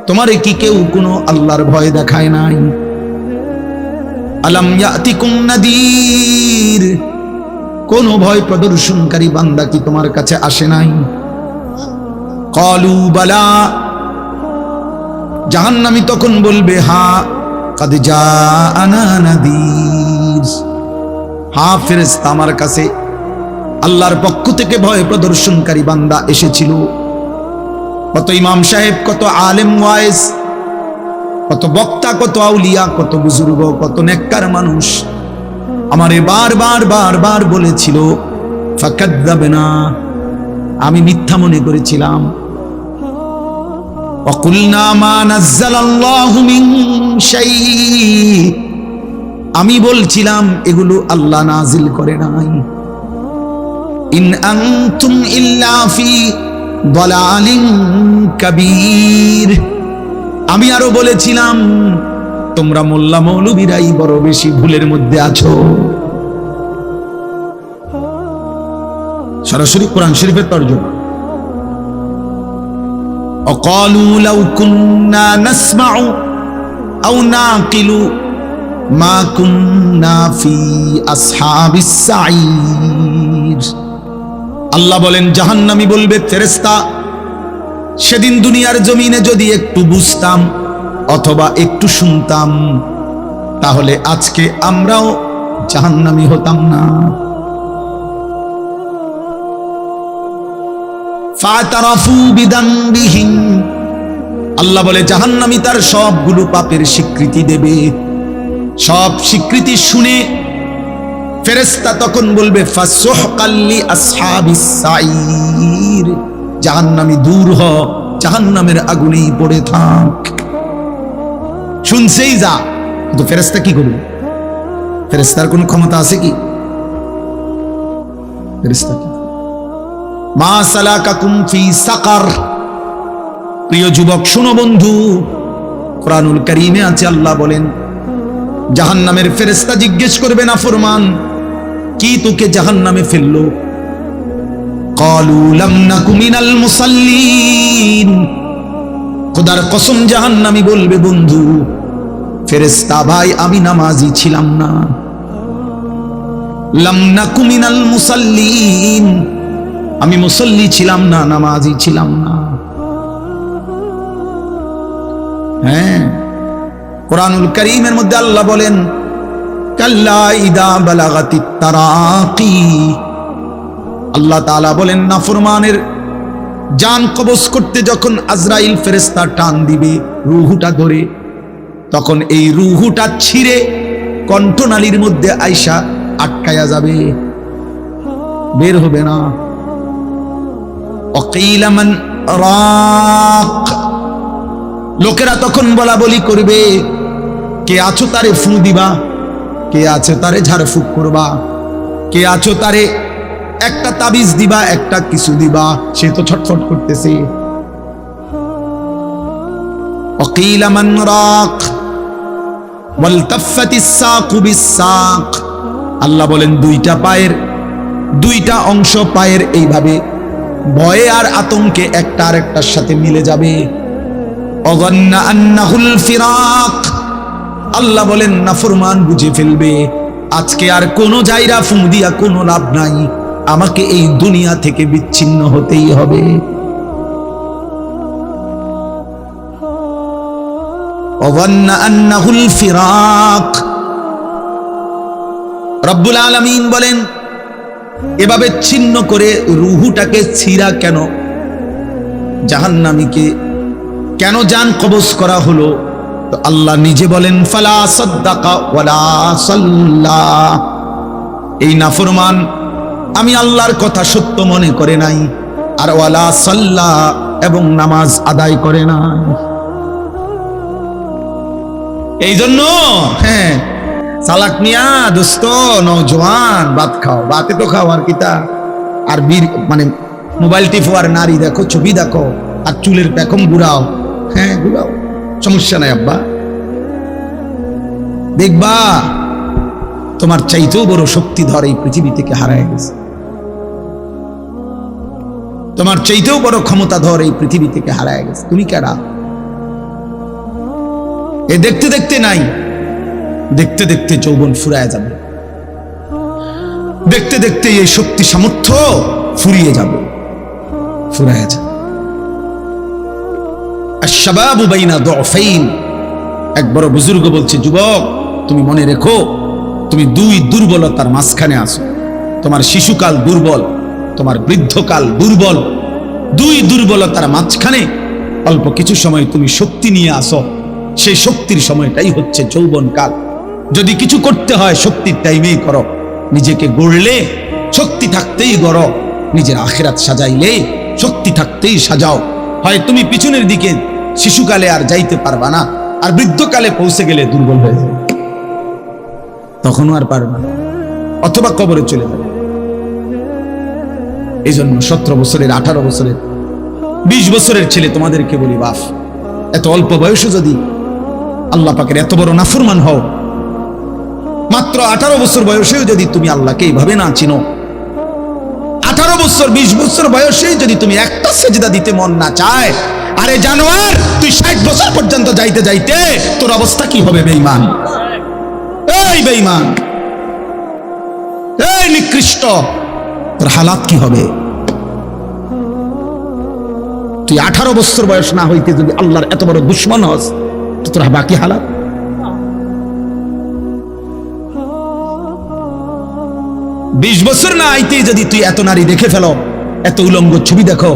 তোমারে কি কেউ কোনো আল্লাহর ভয় দেখায় নাই? আলাম ইয়াতিকুম নাদির, কোন ভয় প্রদর্শনকারী বান্দা কি তোমার কাছে আসে নাই? ক্বালু বালা, জাহান্নামী তখন বলবে হ্যাঁ, কাদ জাআনা নাদির, হ্যাঁ ফেরেশতা আমার কাছে আল্লাহর পক্ষ থেকে ভয় প্রদর্শনকারী বান্দা এসেছিল। কত ইমাম সাহেব, কত আলেম ওয়াইজ, কত বক্তা, কত আউলিয়া, কত বুজুর্গ, কত নেককার মানুষ আমারে বারবার বারবার বলেছিল ফাকাযযাবনা, আমি মিথ্যা মনে করেছিলাম। ওয়াকুলনা মা নাযালাল্লাহু মিন শাই, আমি বলছিলাম এগুলো আল্লাহ নাজিল করে নাই। ইন আনতুম ইল্লা ফি দালালিন কাবীর, আমি আরো বলেছিলাম তোমরা মোল্লা মৌলবীরাই বড় বেশি ভুলের মধ্যে আছো। সরাসরি কোরআন শরীফের তরজমা। অকালু লাউ কুন্না নাসমাউ আও নাকিলু মা কুন্না ফি আসহাবিস সাঈর, আল্লাহ বলেন জাহান্নামী বলবে ফেরেশতা, সেদিন দুনিয়ার জমিনে যদি একটু বুঝতাম অথবা একটু শুনতাম তাহলে আজকে আমরাও জাহান্নামী হতাম না। ফাতারাফু বিদামবিহিম, আল্লাহ বলে জাহান্নামী তার সবগুলো পাপের স্বীকৃতি দেবে। সব স্বীকৃতি শুনে ফেরেশতা তখন বলবে ফাসুহকাল লি আসহাবিস সাঈর, জাহান্নামী দূর হ, জাহান্নামের আগুনেই পড়ে থাক। শুনছেই যা, কিন্তু ফেরেশতা কি করবে? ফেরেশতার কোন ক্ষমতা আছে কি? ফেরেশতা কি? মা সালাকাকুম ফি সাকার, প্রিয় যুবক শুনো বন্ধু, কুরআনুল কারীমে আছে আল্লাহ বলেন জাহান্নামের ফেরেশতা জিজ্ঞেস করবে না ফরমান কি তোকে জাহান্নামে ফেললো? ক্বালু লাম নাকু মিনাল মুসাল্লিন, খোদার কসম জাহান্নামী বলবে বন্ধু ফেরেশতা ভাই আমি নামাজি ছিলাম না। লাম নাকু মিনাল মুসাল্লিন, আমি মুসল্লি ছিলাম না, নামাজি ছিলাম না। হ্যাঁ, কুরআনুল কারীমের মধ্যে আল্লাহ বলেন কাল্লা ইদা বালাগাতিত তারাকি, আল্লাহ তাআলা বলেন নাফরমানের জান কবজ করতে যখন আজরাইল ফেরেশতা টান দিবে রূহটা ধরে, তখন এই রূহটা ছিঁড়ে কণ্ঠনালীর মধ্যে আইসা আটকায়া যাবে, বের হবে না। ওয়াকিলা মান রাক, লোকেরা তখন বলা বলি করবে কে আছো তারে ফু দিবা, কে আছো তারে ঝাড়ফুঁক করবা, কে আছো তারে একটা তাবিজ দিবা, একটা কিছু দিবা, সে তো ছটফট করতেছে। ওয়াকিলা মান রাক ওয়ালতাফাতিস সাকু বিসাক, আল্লাহ বলেন দুইটা পায়ের দুইটা অংশ পায়ের এইভাবে ভয়ে আর আতঙ্কে একটা আরেকটার সাথে মিলে যাবে। অযন্না আন্নাহুল ফিরাক, আল্লাহ বলেন নাফরমান বুঝে ফেলবে আজকে আর কোনো জায়গা ফু দিয়া কোনো লাভ নাই, আমাকে এই দুনিয়া থেকে বিচ্ছিন্ন হতেই হবে। অযন্না আন্নাহুল ফিরাক, রব্বুল আলামিন বলেন এভাবে ছিন্ন করে রূহটাকে ছিঁড়া কেন, জাহান্নামীকে কেন জান কবজ করা হলো? তো আল্লাহ নিজে বলেন ফালা সাদ্দাকা ওয়ালা সাল্লা, এই নাফরমান আমি আল্লাহর কথা সত্য মনে করে নাই, আর ওয়ালা সাল্লা এবং নামাজ আদায় করে না। এই জন্য হ্যাঁ সালাক মিয়া দোস্ত নওজোয়ান ভাত খাও, ভাতে তো খাও আর কিতা, আর বীর মানে মোবাইল টিপো আর নারী দেখো, ছবি দেখো, আর চুলের পেখম ঘুরাও, হ্যাঁ ঘুরাও, সমস্যা নাই আব্বা, দেখবা তোমার চাইতেও বড় শক্তিধর এই পৃথিবী থেকে হারায় গেছে, তোমার চাইতেও বড় ক্ষমতাধর এই পৃথিবী থেকে হারায় গেছে। তুমি কেডা? এ দেখতে দেখতে নাই, দেখতে দেখতে যৌবন ফুরায় যাবে, দেখতে দেখতে এই শক্তি সামর্থ্য ফুরিয়ে যাবে, ফুরায় যাবে। আশ-শাবাবু বাইনা দু'ফাইন, এক বড় বুজুর্গ বলছে, যুবক তুমি মনে রেখো, তুমি দুই দুর্বলতার মাঝখানে আছো। তোমার শিশুকাল দুর্বল, তোমার বৃদ্ধকাল দুর্বল। দুই দুর্বলতার মাঝখানে অল্প কিছু সময় তুমি শক্তি নিয়ে আসো, সেই শক্তির সময়টাই হচ্ছে যৌবনকাল। যদি কিছু করতে হয় শক্তির টাইমেই করো। নিজেকে গড়লে শক্তি থাকতেই গড়ো, নিজের আখিরাত সাজাইলে শক্তি থাকতেই সাজাও। হয় তুমি পিছনের দিকে শিশুকালে আর যাইতে পারবা না, আর বৃদ্ধকালে পৌঁছে গেলে দুর্বল হয়ে যাবে, তখনও আর পারবা না, অথবা কবরে চলে যাবে। এই জন্য 17 বছরের, 18 বছরের, 20 বছরের ছেলে তোমাদেরকে বলি, বাপ এত অল্প বয়সে যদি আল্লাহ পাকের এত বড় নাফরমান হও, মাত্র 18 বছর বয়সেও যদি তুমি আল্লাহকে এইভাবে না চিনো, 18 বছর 20 বছর বয়সেই যদি তুমি একটা সেজদা দিতে মন না চায়, আরে জানোয়ার তুই 60 বছর পর্যন্ত যাইতে যাইতে তোর অবস্থা কি হবে? বেঈমান, এই বেঈমান, এই নিকৃষ্ট, তোর হালাত কি হবে? তুই 18 বছর বয়স না হইতে যদি আল্লাহর এত বড় দুশমন হস, তো তোর বাকি হালাত। বিশ বছর না আইতে যদি তুই এত নারী দেখে ফেলো, এত উলঙ্গ ছবি দেখো,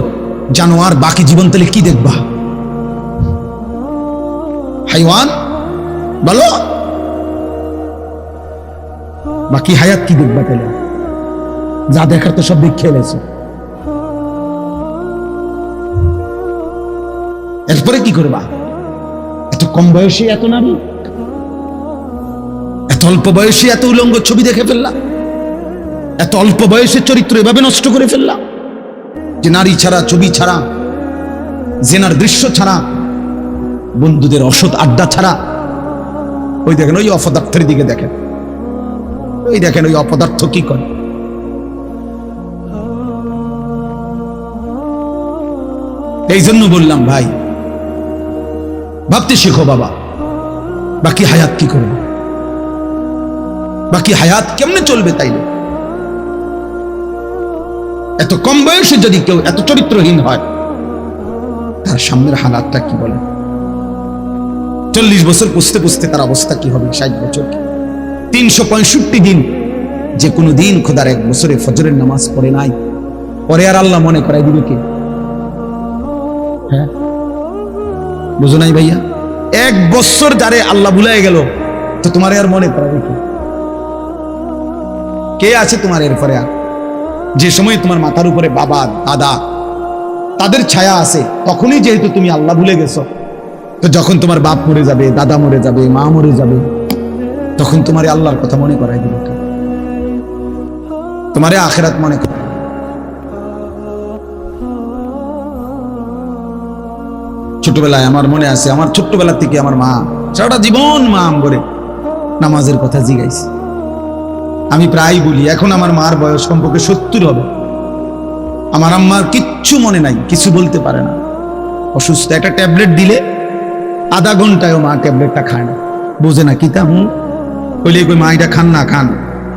জানোয়ার বাকি জীবন তাহলে কি দেখবা? হাইওয়ান বলো, বাকি হায়াত কি দেখবা? তাহলে যা দেখার তো সব দেখে এলেছো, এরপরে কি করবা? এত কম বয়সে এত নারী, এত অল্প বয়সে এত উলঙ্গ ছবি দেখে ফেললাম, এত অল্প বয়সের চরিত্র এভাবে নষ্ট করে ফেললাম যে নারী ছাড়া, ছবি ছাড়া, জেনার দৃশ্য ছাড়া, বন্ধুদের অসৎ আড্ডা ছাড়া। ওই দেখেন, ওই অপদার্থের দিকে দেখেন, ওই দেখেন ওই অপদার্থ কি করে। এই জন্য বললাম ভাই, ভাবতে শেখো বাবা, বাকি হায়াত কি করবে, বাকি হায়াত কেমনে চলবে? তাইলে এত কম বয়সে যদি কেউ এত চরিত্রহীন হয়, তার সামনের হালাতটা কি বলে? 40 বছর পুষতে পুষতে তার অবস্থা কি হবে? 60 বছর, 365 দিন, যে কোনো দিন খোদার 1 বছরে ফজরের নামাজ পড়ে নাই, পরে আর আল্লাহ মনে করাই দিবে কে? হ্যাঁ, বুঝো নাই ভাইয়া? 1 বছর যারে আল্লাহ ভুলাই গেল, তো তোমার আর মনে করাবে কে আছে তোমার এরপরে? আর যে সময় তোমার মাথার উপরে বাবা দাদা তাদের ছায়া আছে, তখনই যেহেতু তুমি আল্লাহ ভুলে গেছো, তো যখন তোমার বাপ মরে যাবে, দাদা মরে যাবে, মা মরে যাবে, তখন তোমারে আল্লাহর কথা মনে করাই দিবে, তোমারে আখিরাত মনে করাই। ছোটবেলায় আমার মনে আছে, আমার ছোট্টবেলা থেকে আমার মা সারাটা জীবন মা করে নামাজের কথা জিগাইছে। আমি প্রায় বলি, এখন আমার মার বয়স কমপক্ষে 70 হবে, আমার আম্মার কিচ্ছু মনে নাই, কিছু বলতে পারে না, অসুস্থ। একটা ট্যাবলেট দিলে আধা ঘন্টায়ও মা ট্যাবলেটটা খায় না, বোঝে না কি তা হইলে কই মা এটা খান না, খান।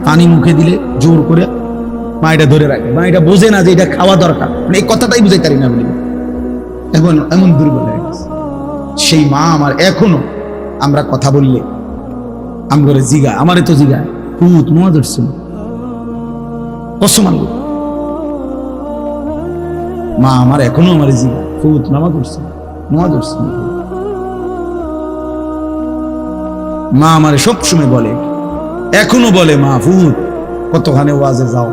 পানি মুখে দিলে জোর করে মা এটা ধরে রাখে, মা এটা বোঝে না যে এটা খাওয়া দরকার, মানে এই কথাটাই বুঝাই পারি না বলি। এখন এমন দুর্বল হয়ে গেছে সেই মা আমার। এখনো আমরা কথা বললে আমগরে জিগা, আমারে তো জিগা, পুত নোয়া ধরছিল, কসম আল্লাহ, মা আমার এখনো আমার জিগা, পুত নামা ধরছিল, নোয়া ধরছিল। মা আমারে সবসময় বলে, এখনো বলে, মা পুত কতখানে ওয়াজে যাও,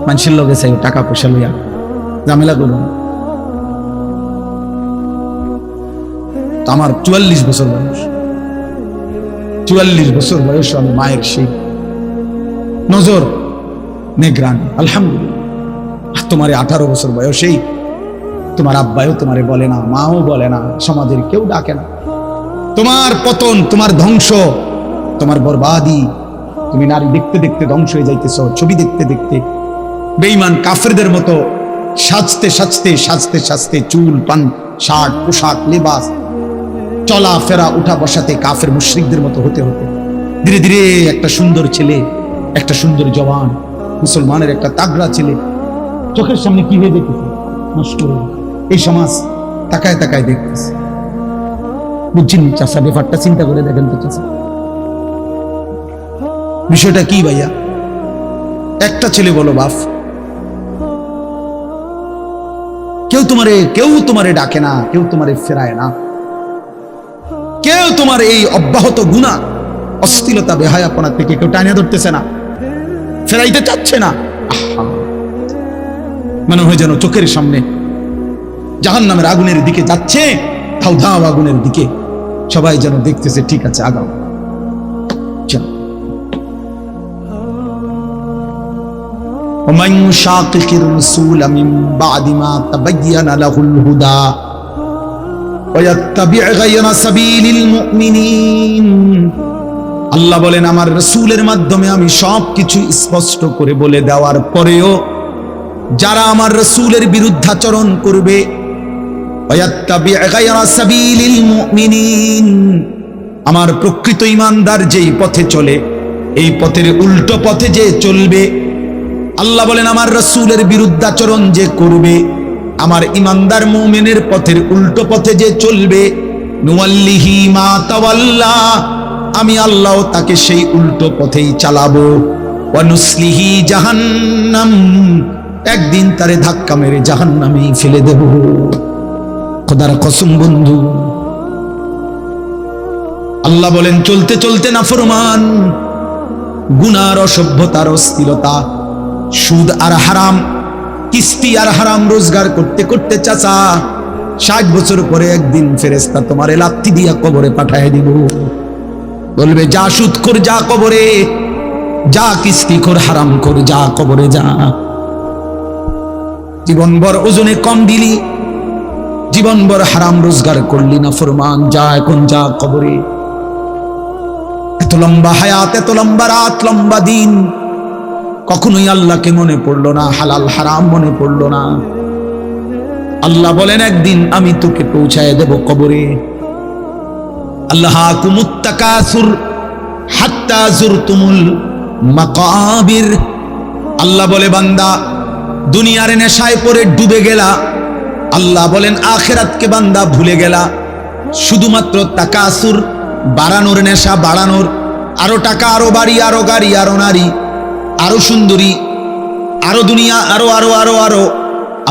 মানুষের লগে চাই টাকা পয়সা লইয়া ঝামেলা করবো। আমার 44 বছর বয়স, 44 বছর বয়স আমি মায়ের সেই নজর নেগ্রান, আলহামদুলিল্লাহ। তোমার 18 বছর বয়সেই তোমার আব্বাও তোমারে বলে না, মাও বলে না, সমাজের কেউ ডাকে না। তোমার পতন, তোমার ধ্বংস, তোমার বরবাদি, তুমি নারী দেখতে দেখতে ধ্বংস হয়ে যাইতেছ, ছবি দেখতে দেখতে বেঈমান কাফেরদের মতো সাজতে সাজতে সাজতে সাজতে, চুল পান শার্ট পোশাক লেবাস, চলা ফেরা উঠা বসাতে কাফের মুশরিকদের মতো হতে হতে ধীরে ধীরে একটা সুন্দর ছেলে, একটা সুন্দর জওয়ান মুসলমানের একটা তাগড়া ছেলে চোখের সামনে কি হয়ে দেখতেছে, নষ্ট হয়ে গেছে। এই সমাজ তাকায় তাকায় দেখতেছে। বুঝছেন চাষা, ব্যাপারটা চিন্তা করে দেখেন তো চাষা, বিষয়টা কি ভাইয়া? একটা ছেলে বলো বাপ, কেউ তোমারে ডাকে না, কেউ তোমারে ফেরায় না, কেউ তোমার এই অব্যাহত গুনাহ, অশ্লীলতা, বেহায়াপনা থেকে কেউ টানিয়ে ধরতেছে না, ফেরাইতে চাচ্ছে না। মনে হয় যেন চোখের সামনে জাহান্নামের আগুনের দিকে যাচ্ছে, ধাও ধাও আগুনের দিকে, সবাই যেন দেখতেছে ঠিক আছে আগাও। ومن يشاقق الرسول من بعد ما تبين له الهدى ويتبع غير سبيل المؤمنين, আল্লাহ বলেন আমার রাসূলের মাধ্যমে আমি সবকিছু স্পষ্ট করে বলে দেওয়ার পরেও যারা আমার রাসূলের বিরুদ্ধাচরণ করবে, ওয়াত্তাবি' গায়রা সাবিলিল মুমিনিন, আমার প্রকৃত ঈমানদার যেই পথে চলে এই পথের উল্টো পথে যে চলবে, আল্লাহ বলেন আমার রাসূলের বিরুদ্ধাচরণ যে করবে, আমার ঈমানদার মুমিনের পথের উল্টো পথে যে চলবে, নুওয়াল্লিহি মা তাওয়াল্লা, আমি আল্লাহ তাকে সেই উল্টো পথেই চালাবো, ওয়া নুসলিহি জাহান্নাম, একদিন তারে ধাক্কা মেরে জাহান্নামেই ফেলে দেব। খোদার কসম বন্ধু, আল্লাহ বলেন চলতে চলতে নাফরমান, গুনার, অসভ্যতার, অশ্লীলতা, সুদ আর হারাম, কিস্তি আর হারাম রোজগার করতে করতে চাচা 60 বছর পরে একদিন ফেরেশতা তোমারে লাথি দিয়া কবরে পাঠায় দিব। বলবে যা সুদ কর, যা কবরে যা, কিস্তি কর, হারাম কর, যা কবরে যা। জীবনভর ওজনে কম দিলি, জীবনভর হারাম রোজগার করলি, না ফরমান, যা এখন যা কবরে। এত লম্বা হায়াত, এত লম্বা রাত, লম্বা দিন, কখনোই আল্লাহকে মনে পড়লো না, হালাল হারাম মনে পড়লো না। আল্লাহ বলেন একদিন আমি তোকে পৌঁছায় দেব কবরে। আল্লাহাকুমুত তাকাসুর হাত্তা যুরতুমুল মাকাবির, আল্লাহ বলে বান্দা দুনিয়ার নেশায় পড়ে ডুবে গেলা, আল্লাহ বলেন আখিরাতকে বান্দা ভুলে গেলা। শুধুমাত্র তাকাসুর, বাড়ানোর নেশা, বাড়ানোর, আরো টাকা, আরো বাড়ি, আরো গাড়ি, আরো নারী, আরো সুন্দরী, আরো দুনিয়া, আরো আরো আরো আরো।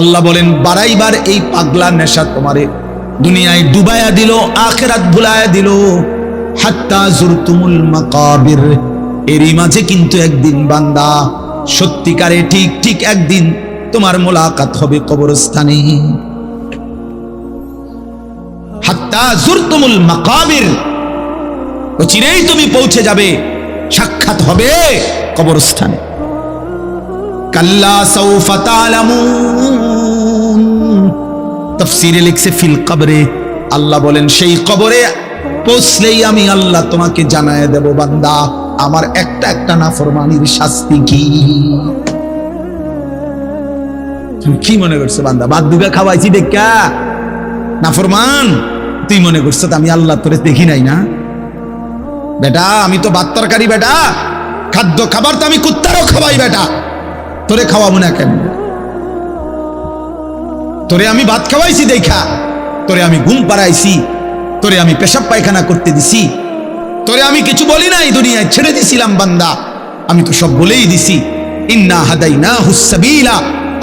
আল্লাহ বলেন বাড়াইবার এই পাগলা নেশা তোমারে দুনিয়ায় ডুবাইয়া দিল, আখিরাত ভুলাইয়া দিল। হাত্তা যুরতুমুল মাকাবির, এরই মাঝে কিন্তু একদিন বান্দা সত্যিকারে ঠিক ঠিক একদিন তোমার মোলাকাত হবে কবরস্থানে। হাত্তা যুরতুমুল মাকাবির, চিরেই তুমি পৌঁছে যাবে, সাক্ষাৎ হবে কবরস্থানে। কাল্লা সাউফা তা'লামুন, তাফসীরে লিখছে ফিল কবরে, আল্লাহ বলেন সেই কবরে পৌঁছলেই আমি আল্লাহ তোমাকে জানায় দেব বান্দা আমার একটা একটা নাফরমানির শাস্তি কি। তুমি কি মনে করছো বান্দা, ভাত দুগা খাওয়াইছি দেখা নাফরমান, তুই মনে করছো আমি আল্লাহ তোরে দেখি নাই না? বেটা আমি তো ভাত তরকারি, বেটা খাদ্য খাবার তো আমি কুত্তারও খাওয়াই, বেটা তোরে খাওয়াবো না কেন? তোরে আমি ভাত খাওয়াইছি দেখা, তোরে আমি ঘুম পাড়াইছি, তোরে আমি পেশাব পায়খানা করতে দিছি, তোরে আমি কিছু বলি নাই, দুনিয়ায় ছেড়ে দিছিলাম বান্দা, আমি তো সব বলেই দিছি। ইন্না হাদাইনাহুস সাবিলা,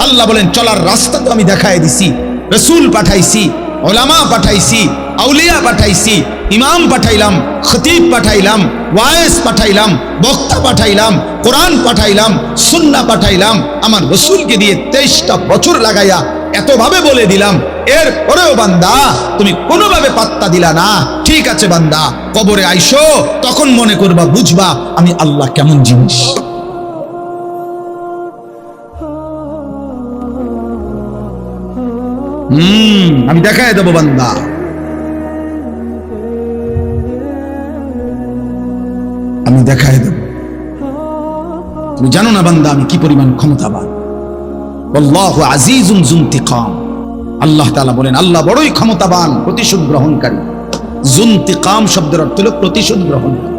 আল্লাহ বলেন চলার রাস্তা তো আমি দেখায় দিছি, রাসূল পাঠাইছি, উলামা পাঠাইছি, আউলিয়া পাঠাইছি, ইমাম পাঠাইলাম, খতিব পাঠাইলাম, ওয়াইজ পাঠাইলাম, বক্তা পাঠাইলাম, কোরআন পাঠাইলাম, সুন্নাহ পাঠাইলাম, আমার রাসূলকে দিয়ে 23টা বছর লাগাইয়া এতভাবে বলে দিলাম। এর পরেও বান্দা তুমি কোনোভাবে পাত্তা দিলা না। ঠিক আছে বান্দা, কবরে আইসো, তখন মনে করবা, বুঝবা আমি আল্লাহ কেমন জিনিস। আমি দেখায় দেবো বান্দা। আমি দেখায় দেব, তুমি জানো না বান্দা আমি কি পরিমাণ ক্ষমতাবান। আল্লাহু আজিজুন যুনতিকাম, আল্লাহ তাআলা বলেন আল্লাহ বড়ই ক্ষমতাবান, প্রতিশোধ গ্রহণকারী। যুনতিকাম শব্দের অর্থ হলো প্রতিশোধ গ্রহণকারী।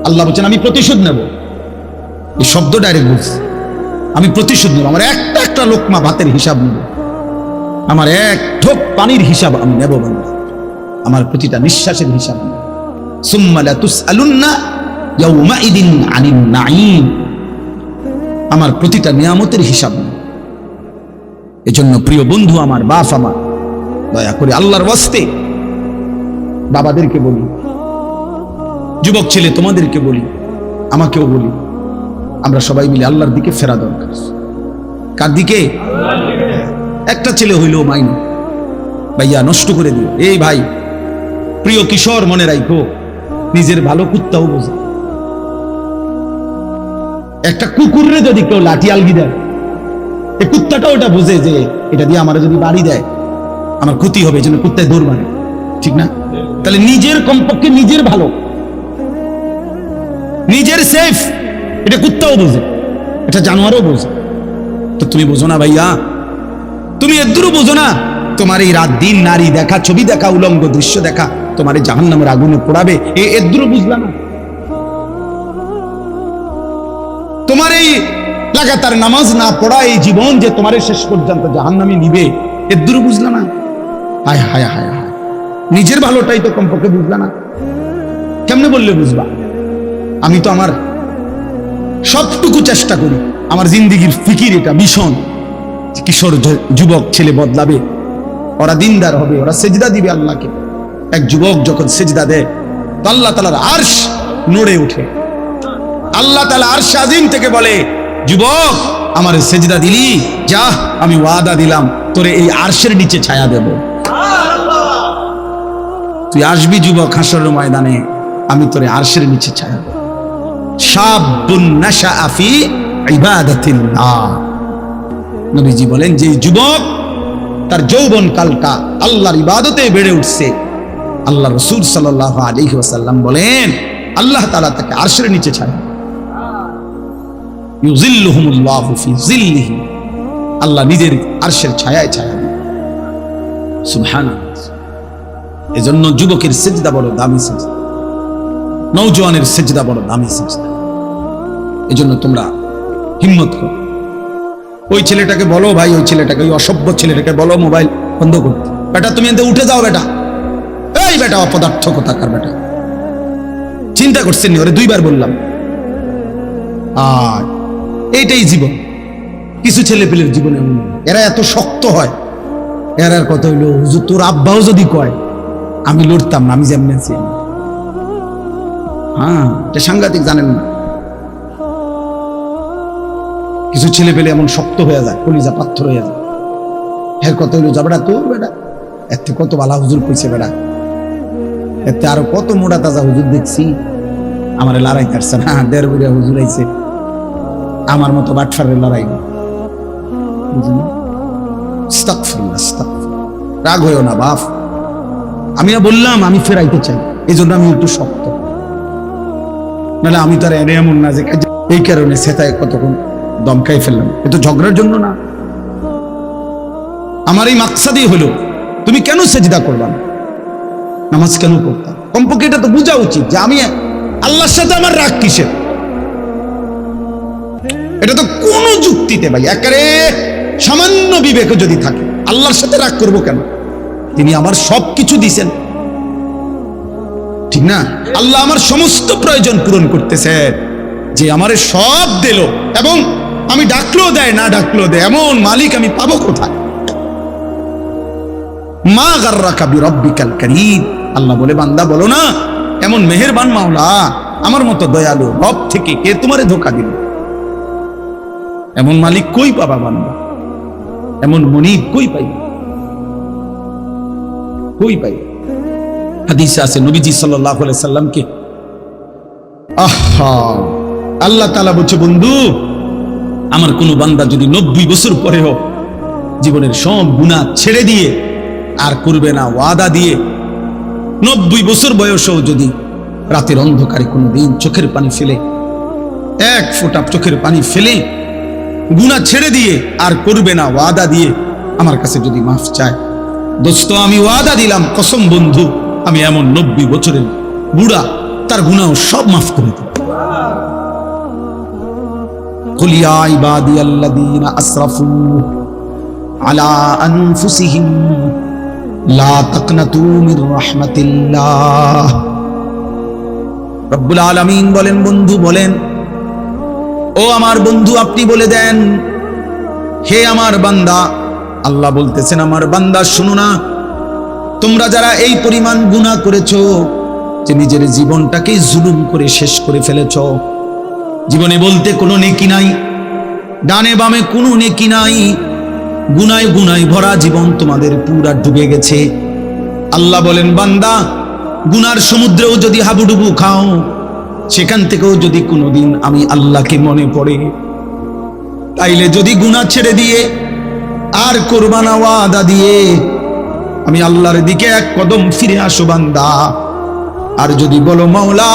আল্লাহ বলছেন আমি প্রতিশোধ নেব। এই শব্দ ডাইরেক্ট বলছে, আমি প্রতিশোধ নেব। আমার একটা একটা লোকমা ভাতের হিসাব নেব, আমার এক ঢোক পানির হিসাব আমি নেব বান্দা, আমার প্রতিটা নিঃশ্বাসের হিসাব নেব। সুম্মা লাতুসআলুন্না ইয়াউমাইদিন আনিন নাঈম, আমার প্রতিটা নিয়ামতের হিসাব নেব। এজন্য প্রিয় বন্ধু আমার, বাপ আমার, দয়া করে আল্লাহর ওয়াস্তে বাবাদেরকে বলি, যুবক ছেলে তোমাদেরকে বলি, আমাকেও বলি, আমরা সবাই মিলে আল্লাহর দিকে ফেরা দরকার। কার দিকে? একটা ছেলে হইলেও মাইনে ভাইয়া নষ্ট করে দিও। এই ভাই, প্রিয় কিশোর, মনে রাখো, নিজের ভালো কুত্তাও বোঝে। একটা কুকুররে যদি কেউ লাঠি আলগি দেয়, এই কুত্তাটা ওটা বোঝে যে এটা দিয়ে আমার যদি বাড়ি দেয় আমার ক্ষতি হবে, এই জন্য কুত্তায় দৌড় মারে, ঠিক না? তাহলে নিজের কমপক্ষে নিজের ভালো, নিজের সেফ, এটা কুত্তাও বোঝে, এটা জানোয়ারও বোঝে। তো তুমি বোঝো না ভাইয়া, তুমি এদুরও বোঝো না তোমার এই রাত দিন নারী দেখা, ছবি দেখা, উলঙ্গ দৃশ্য দেখা তোমার এই জাহান্নামের আগুনে পোড়াবে, এদুরও বুঝলা না? তোমার এই লাগাতার নামাজ না পড়া এই জীবন যে তোমার শেষ পর্যন্ত জাহান্নামে নিবে, এদুরও বুঝলা না? হায় হায় হায় হায়, নিজের ভালোটাই তো কমপক্ষে বুঝলা না। কেমনে বললে বুঝবা? আমি তো আমার সবটুকু চেষ্টা করি, আমার জিন্দিগির ফিকির এটা ভীষণ, কিশোর যুবক ছেলে বদলাবে, ওরা দিনদার হবে, ওরা সেজদা দিবে আল্লাহকে। এক যুবক যখন সেজদা দেয় তো আল্লাহ তাআলার আরশ নড়ে ওঠে। আল্লাহ তাআলা আরশ আজিম থেকে বলে, যুবক আমার সেজদা দিলি, যা আমি ওয়াদা দিলাম তোরে এই আরশের নিচে ছায়া দেব। তুই আসবি যুবক হাসরের ময়দানে, আমি তোরে আরশের নিচে ছায়া দেব। শাবুন নাশাআ ফি ইবাদাতিল্লাহ, নবীজি বলেন যে যুবক তার যৌবন কালটা আল্লাহর ইবাদতে বেড়ে উঠছে, আল্লাহ রাসূল সাল্লাল্লাহু আলাইহি ওয়াসাল্লাম বলেন আল্লাহ তাআলা তাকে আরশের নিচে ছায়া, ইউযিল্লুহুমুল্লাহু ফি যিল্লিহি, আল্লাহ নিজের আরশের ছায়ায় ছায়া দেন। সুবহানাল্লাহ। এজন্য যুবকের সিজদা বড় দামি সিজদা, নওজোয়ানের সিজদা বড় দামি সিজদা। এজন্য তোমরা হিম্মত করো। ওই ছেলেটাকে বলো ভাই, ওই ছেলেটাকে, ওই অসভ্য ছেলেটাকে বলো মোবাইল বন্ধ করতে। বেটা তুমি এতে উঠে যাও বেটা, এই বেটা অপদার্থ কোথাকার বেটা। চিন্তা করছেন ওরে দুইবার বললাম। আর এইটাই জীবন। কিছু ছেলে পেলের জীবনে এরা এত শক্ত হয়, এরার কথা হইলো হুজুর তোর আব্বাও যদি কয় আমি লড়তাম না, আমি যেমন আছি। হ্যাঁ, এটা সাংঘাতিক, জানেন না? কিছু ছেলে পেলে এমন শক্ত হয়ে যায়, কলিজা পাথর হয়ে যায়। হ্যাঁ, কত হইলো যা বেটা তোর বেটা, এতে কত বালা হুজুর কইছে বেটা, এতে আরো কত মোটা তাজা হুজুর দেখছি, আমার লড়াই কাটছে না, 1.5 বুড়িয়া হুজুর আইছে, আমার মতো বাটফারের লড়াই না। রাগ হইও না বাপ, আমি বললাম আমি ফেরাইতে চাই, এই জন্য আমি একটু শক্ত, নাহলে আমি তো আর এমন না যে এই কারণে সেটাই কতক্ষণ দমকাই ফেললাম। এ তো ঝগড়ার জন্য না, আমার এই মাকসাদই হলো তুমি কেন সেজদা করবা না, নামাজ কেন পড়তাম? কমপক্ষে এটা তো বোঝা উচিত যে আমি আল্লাহর সাথে আমার রাগ কিসের। এটা তো কোন যুক্তিতে ভাই, একেবারে সামান্য বিবেক যদি থাকে, আল্লাহর সাথে রাগ করব কেন? তিনি আমার সবকিছু দিছেন, ঠিক না? আল্লাহ আমার সমস্ত প্রয়োজন পূরণ করতেছে, যে আমারে সব দিল, এবং আমি ডাকলেও দেয় না ডাকলেও দেয়, এমন মালিক আমি পাবো কোথায়? মা গাররাকা বিরাব্বিকাল কারীম, আল্লাহ বলে বান্দা বলো না এমন মেহেরবান মাওলা আমার মতো দয়ালু রব থেকে কে তোমারে ধোঁকা দিল? এমন মালিক কই পাবা বান্দা, এমন মুনিব কই পাইবা, কই পাইবা? হাদিসে আছে নবীজি সাল্লাল্লাহু আলাইহি সাল্লামকে আল্লাহ তাআলা বলছে, বন্ধু আমার কোন বান্দা যদি 90 বছর পরেও জীবনের সব গুনাহ ছেড়ে দিয়ে আর করবে না ওয়াদা দিয়ে, 90 বছর বয়সেও যদি রাতের অন্ধকারে কোনোদিন চোখের পানি ফেলে, এক ফোঁটা চোখের পানি ফেলে গুনাহ ছেড়ে দিয়ে আর করবে না ওয়াদা দিয়ে আমার কাছে যদি মাফ চায়, দোস্ত আমি ওয়াদা দিলাম, কসম বন্ধু, আমি এমন 90 বছরের বুড়া তার গুনাহ সব মাফ করে দেব। কুল ইয়া ইবাদিয়াল্লাযীনা আসরাফু আলা আনফুসিহিম লা তাকনাতু মির রাহমাতিল্লাহ। রব্বুল আলামিন বলেন, বন্ধু বলেন, ও আমার বন্ধু আপনি বলে দেন, হে আমার বান্দা, আল্লাহ বলতেছেন আমার বান্দা শুনো না, তোমরা যারা এই পরিমাণ গুনাহ করেছো যে নিজের জীবনটাকে জুলুম করে শেষ করে ফেলেছো, জীবনে বলতে কোনো নেকি নাই, ডানে বামে কোনো নেকি নাই, গুনায় গুনায় ভরা জীবন তোমাদের পুরা ডুবে গেছে। আল্লাহ বলেন বান্দা, গুনার সমুদ্রেও যদি হাবুডুবু খাও, সেখান থেকেও যদি কোনোদিন আমি আল্লাহকে মনে পড়ে, তাইলে যদি গুনাহ ছেড়ে দিয়ে আর করবা না ওয়াদা দিয়ে আমি আল্লাহর দিকে এক কদম ফিরে আসো বান্দা, আর যদি বলো মাওলা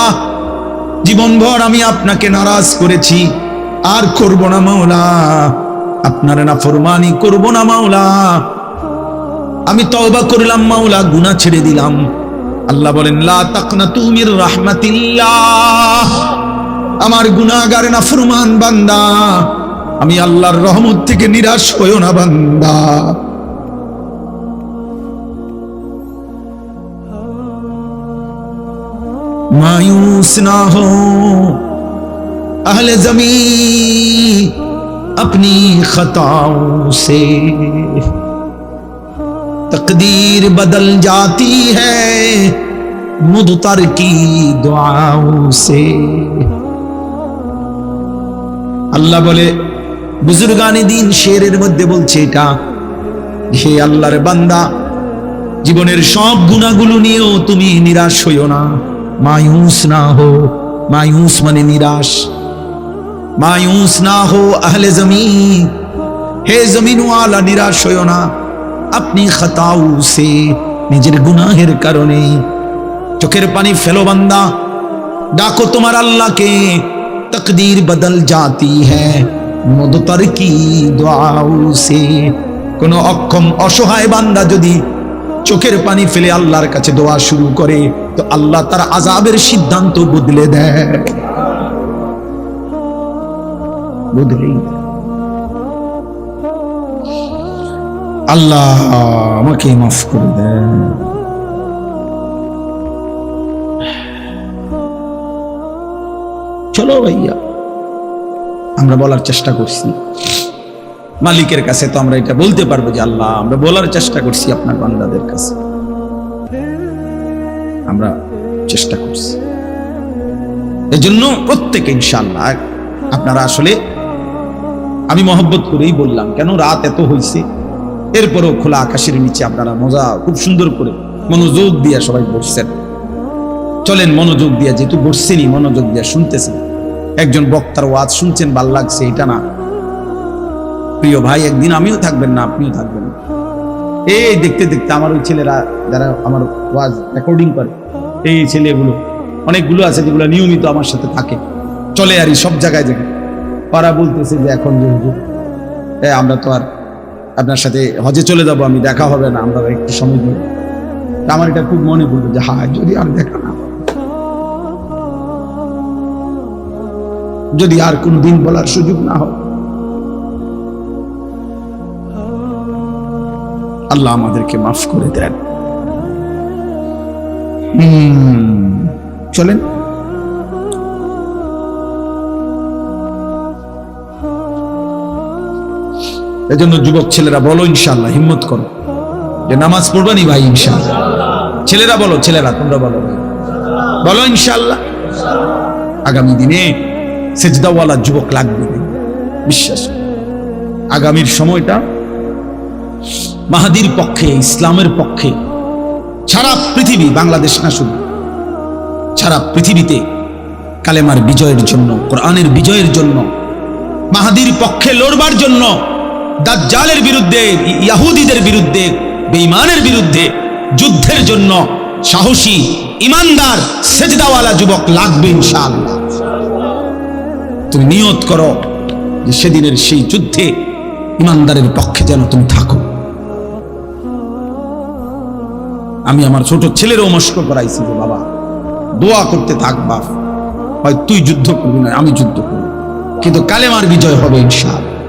জীবনভর আমি আপনাকে নারাজ করেছি, আর করব না মাওলা, আপনার নাফরমানি করব না মাওলা, আমি তওবা করলাম মাওলা, গুনাহ ছেড়ে দিলাম, আল্লাহ বলেন লা তাকনাতু মির রাহমাতিল্লাহ, আমার গুনাহগার নাফরমান বান্দা, আমি আল্লাহর রহমত থেকে নিরাশ হইও না বান্দা। मायूस ना हो अहले ज़मीं अपनी खताओं से, तकदीर बदल जाती है मुदतर की दुआओं से। আল্লাহ বলে, বুজুর্গানে দিন শেরের মধ্যে বলছে এটা, হে আল্লাহর বান্দা, জীবনের সব গুনাহগুলো নিয়েও তুমি নিরাশ হইও না, मायूस ना हो, मायूस माने निराश, मायूस ना हो अहले जमीन, हे जमीन वाला निराश होयो ना, अपनी खताओं से, निजेर गुनाहेर कारणे, चोखेर पानी फेलो बंदा, डाको तुम्हार अल्लाह के, तकदीर बदल जाती है मुदतर की दुआओं से। कोनो अक्षम असहाय बांदा जदि চোখের পানি ফেলে আল্লাহর কাছে দোয়া শুরু করে, তো আল্লাহ তার আযাবের সিদ্ধান্ত বদলে দেয়, বদলেই দেয়। আল্লাহ আমাকে মাফ করে দেন। চলো ভাইয়া, আমরা বলার চেষ্টা করছি মালিকের কাছে, তো আমরা এটা বলতে পারবো যে আল্লাহ আমরা বলার চেষ্টা করছি আপনার বান্দাদের কাছে, আমরা চেষ্টা করছি। এজন্য প্রত্যেকে ইনশাআল্লাহ আপনারা আসলে, আমি মহব্বত করেই বললাম, কেন রাত এত হয়েছে, এরপরও খোলা আকাশের নিচে আপনারা মজা খুব সুন্দর করে মনোযোগ দিয়ে সবাই বসছেন। চলেন মনোযোগ দিয়ে, যেহেতু বসছেনই মনোযোগ দিয়ে শুনতেছেন, একজন বক্তার ওয়াজ শুনছেন ভাল লাগছে এটা না, প্রিয় ভাই একদিন আমিও থাকবেন না, আপনিও থাকবেন। এই দেখতে দেখতে আমার ওই ছেলেরা যারা আমার ওয়াজ রেকর্ডিং করে, এই ছেলেগুলো অনেকগুলো আছে যেগুলো নিয়মিত আমার সাথে থাকে, চলে আর সব জায়গায় জায়গায়, ওরা বলতেছে যে এখন যে হুজুর আমরা তো আর আপনার সাথে হজে চলে যাব, আমি দেখা হবে না, আমরা একটু সময় দিই। আমার এটা খুব মনে পড়লো যে হ্যাঁ যদি আর দেখা না, যদি আর কোন দিন বলার সুযোগ না হয়, আল্লাহ আমাদেরকে মাফ করে দেন। চলেন এজন্য যুবক ছেলেরা বলো ইনশাআল্লাহ, হিম্মত করো যে নামাজ পড়বানি ভাই ইনশাআল্লাহ। ছেলেরা বলো, ছেলেরা তোমরা বলো, বলো ইনশাআল্লাহ। আগামী দিনে সেজদাওয়ালা যুবক লাগবে, বিশ্বাস। আগামীর সময়টা মাহাদির পক্ষে, ইসলামের পক্ষে, সারা পৃথিবী, বাংলাদেশ না শুধু, সারা পৃথিবীতে কালেমার বিজয়ের জন্য, কোরআনের বিজয়ের জন্য, মাহাদির পক্ষে লড়বার জন্য, দাজ্জালের বিরুদ্ধে, ইহুদিদের বিরুদ্ধে, বেঈমানের বিরুদ্ধে যুদ্ধের জন্য সাহসী, ইমানদার, সেজদাওয়ালা যুবক লাগবে ইনশাআল্লাহ। তুমি নিয়ত করো যে সেদিনের সেই যুদ্ধে ইমানদারের পক্ষে যেন তুমি থাকো। আমি আমার ছোট ছেলেরও মস্ক করাইছি যে বাবা দোয়া করতে থাক বাপ, হয় তুই যুদ্ধ করবি না আমি যুদ্ধ করব, কিন্তু কালেমার বিজয় হবে ইনশাআল্লাহ।